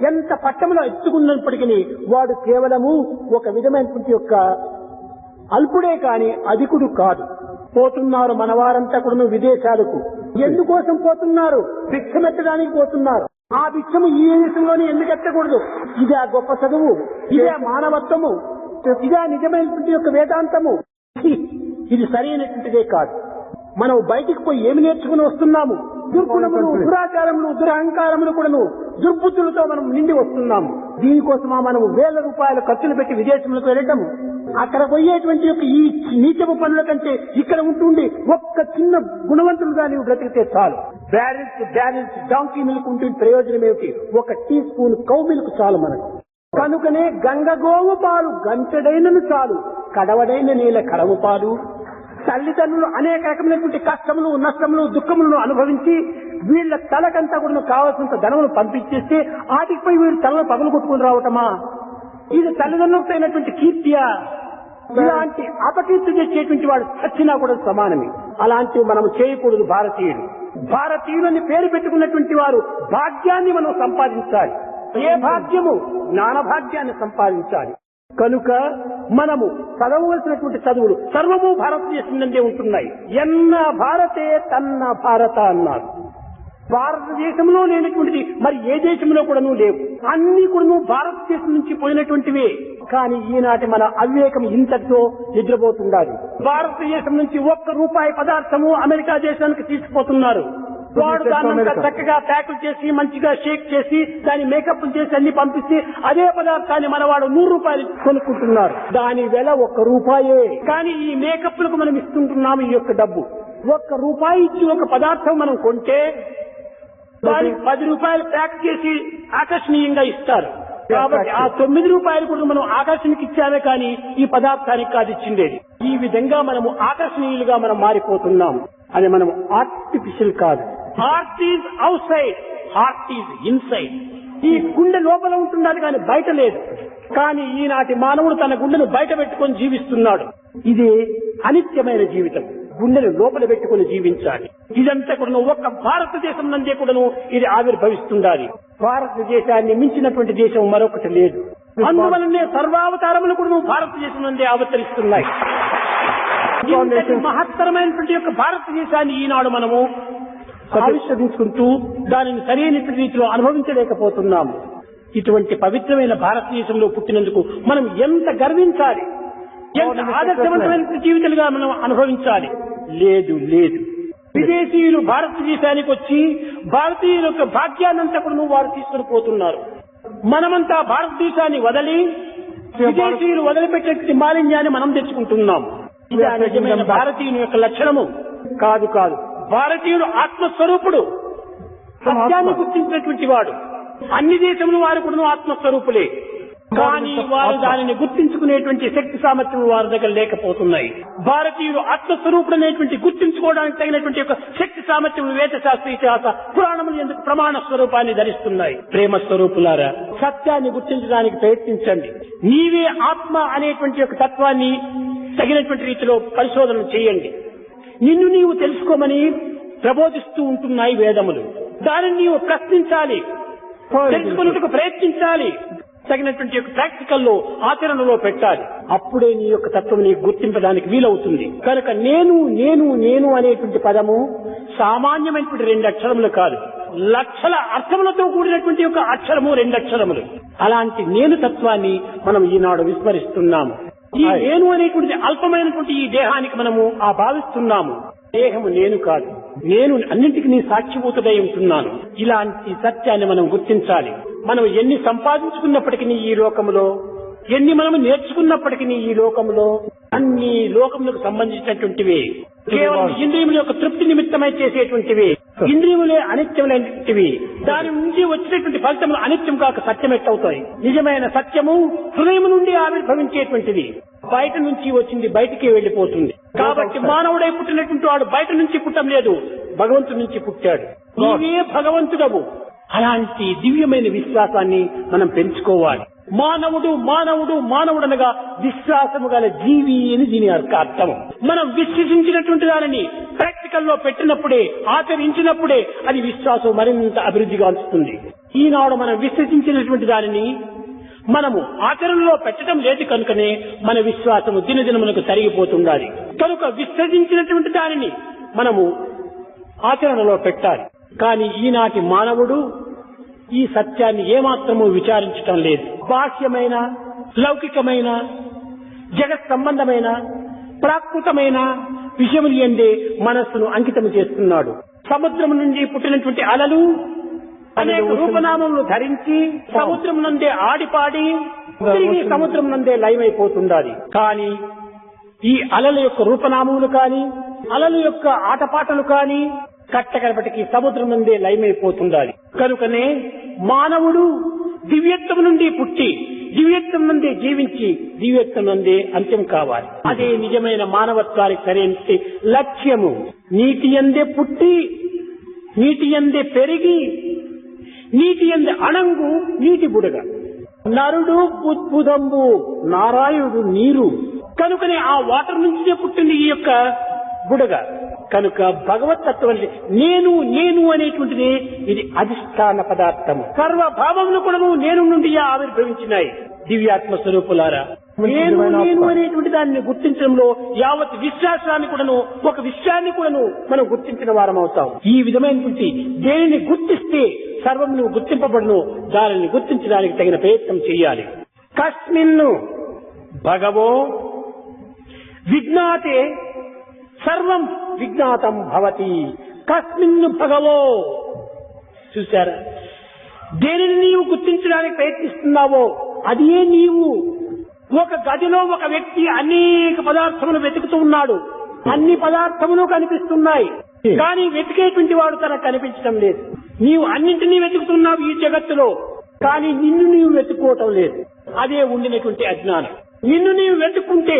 Speaker 1: ఎంత పట్టములో ఎత్తుకున్నప్పటికీ వాడు కేవలము ఒక విధమైనటువంటి యొక్క అల్పుడే కాని అధికుడు కాదు. పోతున్నారు మనవారంతా కూడా విదేశాలకు. ఎందుకోసం పోతున్నారు? భిక్షమెత్తడానికి పోతున్నారు. ఆ భిక్షము ఈ దేశంలోనే ఎందుకు ఎత్తకూడదు? ఇదే గొప్ప చదువు, ఇదే మానవత్వము, ఇదే నిజమైనటువంటి యొక్క వేదాంతము. ఇది సరైనటువంటిదే కాదు. మనం బయటికి పోయి ఏమి నేర్చుకుని వస్తున్నాము? దుర్గుణములు, దురాచారములు, దురహంకారములు కూడాను దుర్బుద్ధులతో మనం నిండి వస్తున్నాము. దీనికోసమా మనం వేల రూపాయల ఖర్చులు పెట్టి విదేశంలోకి వెళ్ళటము? అక్కడ పోయేటువంటి యొక్క ఈ నీచపు పనుల కంటే ఇక్కడ ఉంటుండి ఒక్క చిన్న గుణవంతులుగా నీవు బ్రతికితే చాలు. బ్యాలెన్స్ డాంకీ మిల్క్ ఉంటుంది. ప్రయోజనం ఏమిటి? ఒక టీ స్పూన్ కౌ మిల్క్ చాలు మనకు. కనుకనే గంగగోవు పాలు గంటెడైనను చాలు, కడవడైన నీళ్ళ కడవు పాలు. తల్లిదండ్రులు అనేక రకమైనటువంటి కష్టములు, నష్టములు, దుఃఖములను అనుభవించి వీళ్ళ తలకంతా కూడా కావాల్సినంత ధనమును పంపించేస్తే ఆటికిపై వీళ్ళు తలను పగలు కొట్టుకుని రావటమా? ఇది తల్లిదండ్రులకు అయినటువంటి కీర్తియా? ఇలాంటి అపకీర్తి తెచ్చేటువంటి వాడు చచ్చినా కూడా సమానమే. అలాంటివి మనం చేయకూడదు. భారతీయులని పేరు పెట్టుకున్నటువంటి వారు భాగ్యాన్ని మనం సంపాదించాలి. ఏ భాగ్యము? జ్ఞాన భాగ్యాన్ని సంపాదించాలి. కనుక మనము చదవవలసినటువంటి చదువులు సర్వము భారతదేశం నుండే ఉంటున్నాయి. ఎన్న భారతే తన్న భారత అన్నారు. భారతదేశంలో లేనటువంటిది మరి ఏ దేశంలో కూడాను లేవు. అన్ని కూడా భారతదేశం నుంచి పోయినటువంటివే. కానీ ఈనాటి మన అవివేకం ఇంతటితో నిద్రపోతుండాలి. భారతదేశం నుంచి ₹1 పదార్థము అమెరికా దేశానికి తీసుకుపోతున్నారు. వాడు దాన్ని చక్కగా ప్యాకులు చేసి మంచిగా షేక్ చేసి దాన్ని మేకప్ చేసి అన్ని పంపిస్తే అదే పదార్థాన్ని మనవాడు ₹100 కొనుక్కుంటున్నారు. దాని వెల ₹1. కానీ ఈ మేకప్లకు మనం ఇస్తుంటున్నాము ఈ యొక్క డబ్బు. ₹1 ఇచ్చి ఒక పదార్థం మనం కొంటే దానికి ₹10 ప్యాక్ చేసి ఆకర్షణీయంగా ఇస్తారు. కాబట్టి ఆ ₹9 కూడా మనం ఆకర్షణకి ఇచ్చామే కానీ ఈ పదార్థానికి కాదు ఇచ్చిండేది. ఈ విధంగా మనము ఆకర్షణీయులుగా మనం మారిపోతున్నాం. అది మనం ఆర్టిఫిషియల్ కాదు. Heart is out side, heart is inside. ఈ గుండె లోపల ఉంటున్నది కానీ బయట లేదు. కానీ ఈనాటి మానవుడు తన గుండెను బయట పెట్టుకొని జీవిస్తున్నాడు. ఇది అనిత్యమైన జీవితం. గుండెను లోపల పెట్టుకుని జీవించాలి. ఇదంతా కూడా ఒక్క భారతదేశం నందే కూడాను ఇది ఆవిర్భవిస్తుండాలి. భారతదేశాన్ని మించినటువంటి దేశం మరొకటి లేదు. అందువలనే సర్వావతారములు కూడా భారతదేశం నందే అవతరిస్తున్నాయి. మహత్తరమైనటువంటి యొక్క భారతదేశాన్ని ఈనాడు మనము ఆవిష్కరించుకుంటూ దానిని సరైనటువంటి రీతిలో అనుభవించలేకపోతున్నాము. ఇటువంటి పవిత్రమైన భారతదేశంలో పుట్టినందుకు మనం ఎంత గర్వించాలి, ఎంత ఆదర్శవంతమైన జీవితాలుగా మనం అనుభవించాలి. లేదు లేదు, విదేశీయులు భారతదేశానికి వచ్చి భారతీయుల యొక్క భాగ్యాన్నంతా కూడా వారు తీసుకుని పోతున్నారు. మనమంతా భారతదేశాన్ని వదిలి విదేశీయులు వదిలిపెట్టే మాలిన్యాన్ని మనం తెచ్చుకుంటున్నాం. ఇది నిజమైన భారతీయుని యొక్క లక్షణము కాదు కాదు. భారతీయుడు ఆత్మస్వరూపుడు, సత్యాన్ని గుర్తించినటువంటి వాడు. అన్ని దేశములు వారు కూడా ఆత్మస్వరూపులే. కానీ వారు దానిని గుర్తించుకునేటువంటి శక్తి సామర్థ్యం వారి దగ్గర లేకపోతున్నాయి. భారతీయుడు ఆత్మస్వరూపుడు అనేటువంటి గుర్తించుకోవడానికి తగినటువంటి యొక్క శక్తి సామర్థ్యం వేద శాస్త్ర ఇతిహాస పురాణములు ఎందుకు ప్రమాణ స్వరూపాన్ని ధరిస్తున్నాయి. ప్రేమ స్వరూపులారా, సత్యాన్ని గుర్తించడానికి ప్రయత్నించండి. నీవే ఆత్మ అనేటువంటి యొక్క తత్వాన్ని తగినటువంటి రీతిలో పరిశోధన చేయండి. నిన్ను నీవు తెలుసుకోమని ప్రబోధిస్తూ ఉంటున్నాయి వేదములు. దానిని నీవు ప్రశ్నించాలి, తెలుసుకున్నట్టుకు ప్రయత్నించాలి, తగినటువంటి యొక్క ప్రాక్టికల్లో ఆచరణలో పెట్టాలి. అప్పుడే నీ యొక్క తత్వం నీకు గుర్తింపడానికి వీలవుతుంది. కనుక నేను నేను నేను అనేటువంటి పదము సామాన్యమైనటువంటి 2 అక్షరములు కాదు, లక్షల అర్థములతో కూడినటువంటి యొక్క అక్షరము 2 అక్షరములు. అలాంటి నేను తత్వాన్ని మనం ఈనాడు విస్మరిస్తున్నాము. ఈ నేను అనేటువంటి అల్పమైనటువంటి ఈ దేహానికి మనము భావిస్తున్నాము. దేహము నేను కాదు, నేను అన్నింటికి నీ సాక్షిభూతుడై ఉంటున్నాను. ఇలాంటి సత్యాన్ని మనం గుర్తించాలి. మనం ఎన్ని సంపాదించుకున్నప్పటికీ ఈ లోకములో, ఎన్ని మనము నేర్చుకున్నప్పటికీ ఈ లోకములో, అన్ని లోకములకు సంబంధించినటువంటివి. కేవలం ఇంద్రియముల యొక్క తృప్తి నిమిత్తమై చేసేటువంటివి. ఇంద్రియములే అనిత్యములైనటువంటివి. దాని నుంచి వచ్చినటువంటి ఫలితములు అనిత్యం కాక సత్యం ఎట్టవుతాయి. నిజమైన సత్యము హృదయం నుండి ఆవిర్భవించేటువంటిది. బయట నుంచి వచ్చింది బయటికి వెళ్లిపోతుంది. కాబట్టి మానవుడై పుట్టినటువంటి వాడు బయట నుంచి పుట్టం లేదు, భగవంతుడి నుంచి పుట్టాడు. నీవే భగవంతుడవు. అలాంటి దివ్యమైన విశ్వాసాన్ని మనం పెంచుకోవాలి. మానవుడు మానవుడు మానవుడనగా విశ్వాసము గల జీవి అని దీని అర్థము. మనం విశ్వసించినటువంటి దానిని ప్రాక్టికల్లో పెట్టినప్పుడే, ఆచరించినప్పుడే అది విశ్వాసం మరింత అభివృద్ధిగా వస్తుంది. ఈనాడు మనం విశ్వసించినటువంటి దానిని మనము ఆచరణలో పెట్టడం లేదు కనుకనే మన విశ్వాసము దినదినములకు తరిగిపోతుండాలి. కనుక విశ్వసించినటువంటి దానిని మనము ఆచరణలో పెట్టాలి. కానీ ఈనాటి మానవుడు ఈ సత్యాన్ని ఏమాత్రము విచారించటం లేదు. బాహ్యమైన, లౌకికమైన, జగత్ సంబంధమైన, ప్రాకృతమైన విషయములు ఎందే మనస్సును అంకితం చేస్తున్నాడు. సముద్రం నుండి పుట్టినటువంటి అలలు అనేక రూపనామములు ధరించి సముద్రం నందే ఆడిపాడి తిరిగి సముద్రం నందే లయమైపోతుండాలి. కానీ ఈ అలల యొక్క రూపనామములు కాని, అలల యొక్క ఆటపాటలు కాని కట్టకడపటికి సముద్రం నుండే లయమైపోతుండాలి. కనుకనే మానవుడు దివ్యత్వం నుండి పుట్టి దివ్యత్వం నుండే జీవించి దివ్యత్వం నుండే అంత్యం కావాలి. అదే నిజమైన మానవత్వానికి సరైన లక్ష్యము. నీటి యందే పుట్టి నీటి యందే పెరిగి నీటి యందే అణంగు నీటి బుడగ, నరుడు బుద్భుదంబు నారాయణుడు నీరు. కనుకనే ఆ వాటర్ నుంచే పుట్టింది ఈ యొక్క బుడగ. కనుక భగవతత్వం నేను నేను అనేటువంటిది ఇది అధిష్టాన పదార్థము. సర్వభావములు కూడా నేను నుండి ఆవిర్భవించినాయి. దివ్యాత్మ స్వరూపులారా, నేను నేను అనేటువంటి దాన్ని గుర్తించడంలో యావత్ విశ్వాసాన్ని కూడాను, ఒక విషయాన్ని కూడాను మనం గుర్తించిన వారం అవుతాం. ఈ విధమైనటువంటి దేనిని గుర్తిస్తే సర్వమును గుర్తింపబడును, దానిని గుర్తించడానికి తగిన ప్రయత్నం చేయాలి. కస్మిన్ను భగవో విజ్ఞాతే సర్వం విజ్ఞాతం భవతి. కస్మిన్ను భగవో. చూశారా, దేనిని నీవు గుర్తించడానికి ప్రయత్నిస్తున్నావో అదే నీవు. ఒక గదిలో ఒక వ్యక్తి అనేక పదార్థములు వెతుకుతూ ఉన్నాడు. అన్ని పదార్థములు కనిపిస్తున్నాయి, కానీ వెతికేటువంటి వాడు తనకు కనిపించడం లేదు. నీవు అన్నింటినీ వెతుకుతున్నావు ఈ జగత్తులో, కానీ నిన్ను నీవు వెతుక్కోవటం లేదు. అదే ఉండినటువంటి అజ్ఞానం. నిన్ను నీవు వెతుక్కుంటే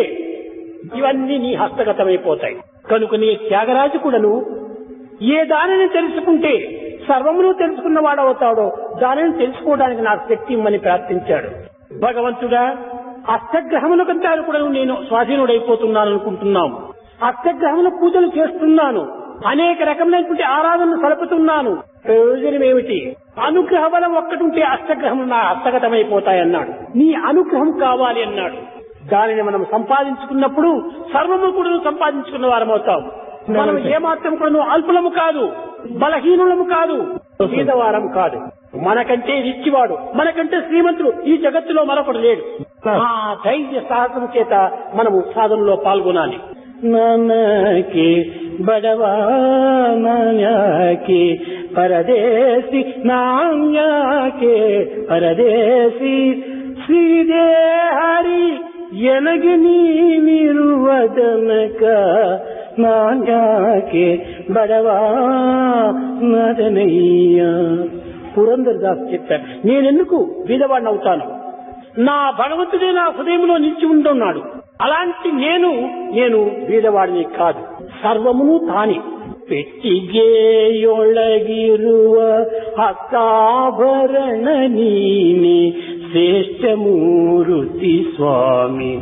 Speaker 1: ఇవన్నీ నీ హస్తగతమైపోతాయి. కనుక నీ త్యాగరాజు కూడాను ఏ దానిని తెలుసుకుంటే సర్వమును తెలుసుకున్న వాడవుతాడో దానిని తెలుసుకోవడానికి నాకు శక్తి ఇమ్మని ప్రార్థించాడు. భగవంతుడా, అష్టగ్రహములకంతా కూడా నేను స్వాధీనుడైపోతున్నాను అనుకుంటున్నాం. అష్టగ్రహముల పూజలు చేస్తున్నాను, అనేక రకములైనటువంటి ఆరాధనలు సలుపుతున్నాను, ప్రయోజనం ఏమిటి? అనుగ్రహ బలం ఒక్కటుంటే అష్టగ్రహములు నా హస్తగతమైపోతాయన్నాడు. నీ అనుగ్రహం కావాలి అన్నాడు. దానిని మనం సంపాదించుకున్నప్పుడు సర్వము కూడా సంపాదించుకున్న వారమవుతాం. మనం ఏమాత్రం కూడా అల్పులము కాదు, బలహీనులము కాదు, పేదవారం కాదు. మనకంటే రిచ్చివాడు, మనకంటే శ్రీమంతుడు ఈ జగత్తులో మరొకడు లేడు. ఆ ధైర్య సాహసం చేత మనము సాధనలో పాల్గొనాలి. నాన్నకి బడవా నాన్యాకి పరదేశి, నాన్యాకే పరదేశి, శ్రీదే హరి ఎనగి నీరువదనక నాన్యాకే బడవా నదనయ్య. పురందరదాస్ చెప్పారు, నేనెందుకు బీదవాడిని అవుతాను? నా భగవంతుడే నా హృదయంలో నిలిచి ఉంటున్నాడు. అలాంటి నేను బీదవాడిని కాదు, సర్వమును తాని. పెట్టిగేయొಳಗಿರುವ ಹಸ್ತಾಭರಣ ನೀನೆ ಶ್ರೇಷ್ಠಮೂರುತಿ ಸ್ವಾಮಿ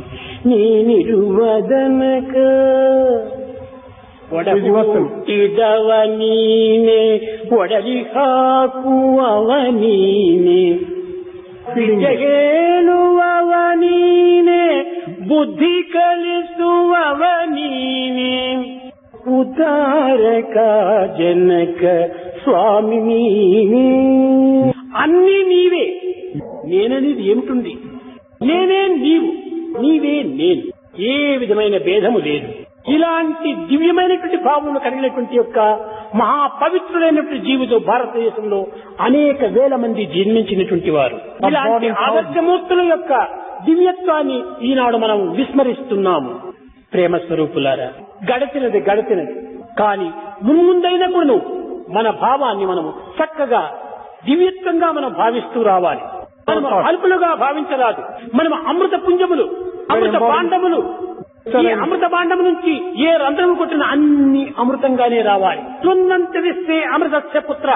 Speaker 1: ನೀನಿರುವದನಕ ಒಡಹುಟ್ಟಿದವ ನೀನೆ ಒಡಲಿ ಹಾಕುವವ ನೀನೆ ಹೇಳುವವ ನೀನೆ ಬುದ್ಧಿ ಕಲಿಸುವವ ನೀನೆ ఉదారక జనక స్వామి నీవే. అన్నీ నీవే. నేననేది ఏమిటుంది? నేనే నీవు, నీవే నేను. ఏ విధమైన భేదము లేదు. ఇలాంటి దివ్యమైనటువంటి భావములు కలిగినటువంటి యొక్క మహాపవిత్రులైనటువంటి జీవితం భారతదేశంలో అనేక వేల మంది జన్మించినటువంటి వారు. ఇలాంటి ఆదర్శమూర్తుల యొక్క దివ్యత్వాన్ని ఈనాడు మనం విస్మరిస్తున్నాము. ప్రేమ స్వరూపులారా, గడిచినది కానీ ముందైనప్పుడు మన భావాన్ని మనము చక్కగా దివ్యత్వంగా మనం భావిస్తూ రావాలి. మనం అల్పులుగా భావించరాదు. మనం అమృత పుంజములు, అమృత పాండములు. ఈ అమృత పాండము నుంచి ఏ రంధ్రము కొట్టిన అన్ని అమృతంగానే రావాలి. త్వన్నంత విస్తే అమృతస్య పుత్ర.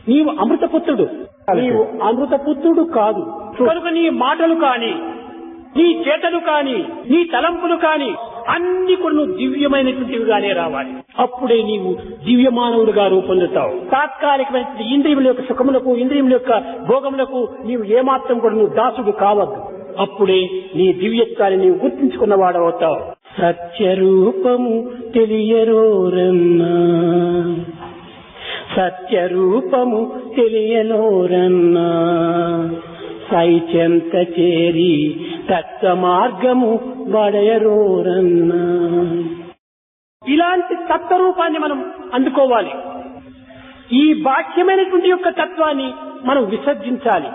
Speaker 1: నీవు అమృతపుత్రుడు, నీవు అమృతపుత్రుడు కాదు. కనుక నీ మాటలు కాని, నీ చేతలు కాని, నీ తలంపులు కాని అన్ని కూడా నువ్వు దివ్యమైనటువంటివిగానే రావాలి. అప్పుడే నీవు దివ్యమానవుడిగా రూపొందుతావు. తాత్కాలికమైన ఇంద్రియముల యొక్క సుఖములకు, ఇంద్రియముల యొక్క భోగములకు నీవు ఏమాత్రం కూడా నువ్వు దాసుడు కావద్దు. అప్పుడే నీ దివ్యత్వాన్ని నీవు గుర్తించుకున్న వాడవుతావు. సత్యరూపము తెలియరోరన్నా, సత్యరూపము తెలియలోరన్నా, సైచెంత చేరి తత్వ మార్గము వడయరోరన్నా. ఇలాంటి తత్వరూపాన్ని మనం అందుకోవాలి. ఈ బాహ్యమైనటువంటి యొక్క తత్వాన్ని మనం విసర్జించాలి.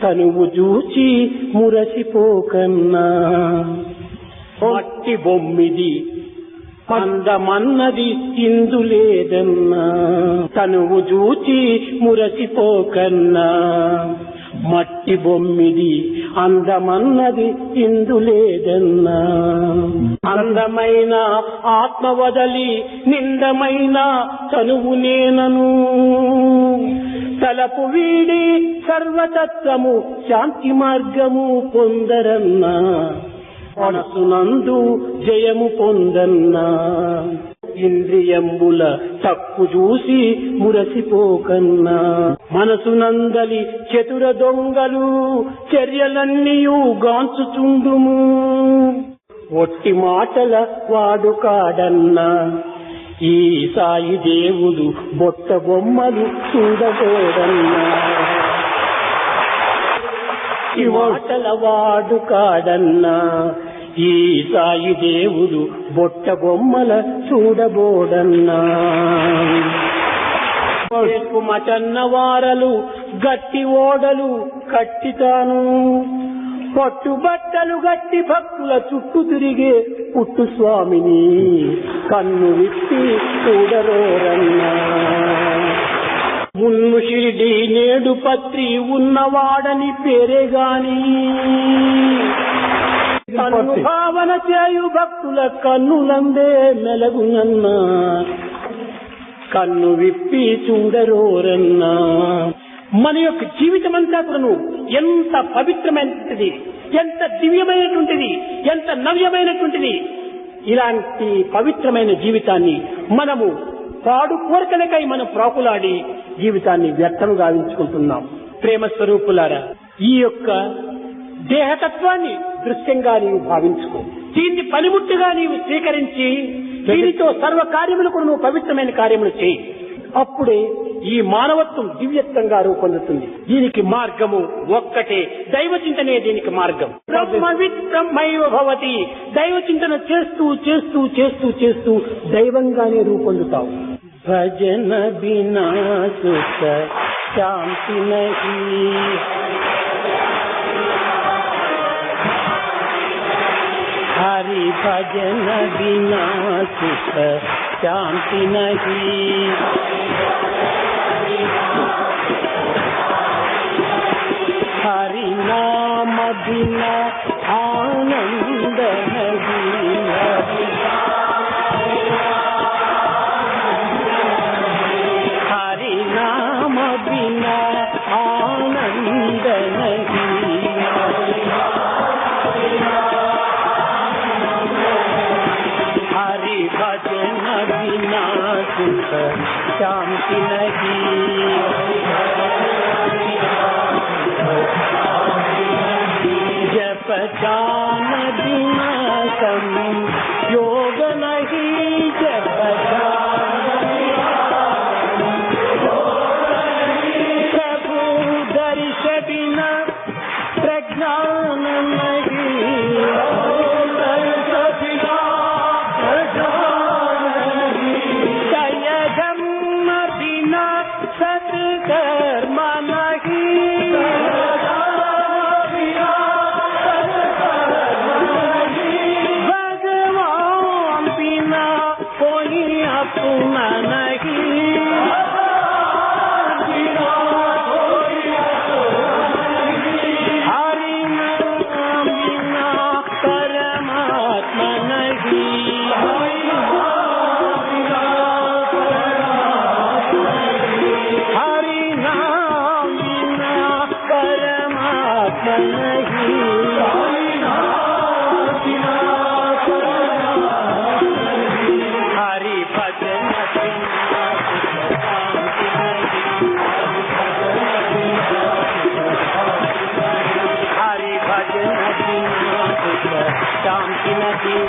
Speaker 1: తనువు చూచి మురసిపోకన్నా, మట్టి బొమ్మిది అందమన్నది ఇందు లేదన్నా. తనువు చూచి మురసిపోకన్నా, మట్టి బొమ్మిది అందమన్నది ఇందు లేదన్నా. అందమైన ఆత్మ వదలి నిందమైన తనువు నేనను, తలపు వీడి సర్వతత్వము శాంతి మార్గము పొందరన్నా. మనసునందు జయము పొందన్నా. ఇంద్రియంబుల తప్పు చూసి మురసిపోకన్నా. మనసునందలి చతుర దొంగలు చర్యలన్నీయు గాంచుచుండుము. ఒట్టి మాటల వాడు కాడన్నా. ఈ సాయి దేవుడు బొట్ట బొమ్మలు చూడగోడన్నా. ఈ మాటల వాడు కాడన్నా. ఈ సాయి దేవుడు బొట్ట బొమ్మల చూడబోడన్నా. మటన్న వారలు గట్టి ఓడలు కట్టితాను. పట్టుబట్టలు గట్టి భక్తుల చుట్టూ తిరిగే పుట్టు స్వామిని కన్ను విప్పి చూడరోరన్నా. మున్ను షిరిడి నేడు పత్రి ఉన్నవాడని పేరేగాని, కన్ను భావన చేయు భక్తుల కన్నులందే మెలగునన్నా. కన్ను విప్పి చూడరోరన్నా. మన యొక్క జీవితం అంతా కూడాను ఎంత పవిత్రమైనది, ఎంత దివ్యమైనటువంటిది, ఎంత నవ్యమైనటువంటిది. ఇలాంటి పవిత్రమైన జీవితాన్ని మనము పాడు కోరికలకై మనం ప్రాకులాడి జీవితాన్ని వ్యర్థము గావించుకుంటున్నాం. ప్రేమ స్వరూపులారా, ఈ యొక్క దేహతత్వాన్ని దృశ్యంగా నీవు భావించుకో. దీన్ని పనిముట్టుగా నీవు స్వీకరించి దీనితో సర్వ కార్యములకు నువ్వు పవిత్రమైన కార్యములు చేయి. అప్పుడే ఈ మానవత్వం దివ్యత్వంగా రూపొందుతుంది. దీనికి మార్గము ఒక్కటే, దైవ చింతనే దీనికి మార్గం. బ్రహ్మవిత్ బ్రహ్మైవ భవతి. దైవ చింతన చేస్తూ చేస్తూ చేస్తూ చేస్తూ దైవంగానే రూపొందుతావు. భజన బినా సుఖ శాంతి నహీ, हरि भजन बिना सुख शांति नहीं, हरि नाम बिना आनंद नहीं, हरि नाम बिना आनंद नहीं, भजन बिना सुख शांति नहीं, जप ध्यान बिना सम योग नहीं, जप प्रभु दर्श बिना प्रज्ञान नहीं, सत्कर्म नहीं, भगवान बिना कोई अपना नहीं, हरि नाम बिना परमात्मा नहीं, हरि नाम बिना परमात्मा नहीं, हरि भजन बिना शांति नहीं, हरि भजन बिना शांति नहीं,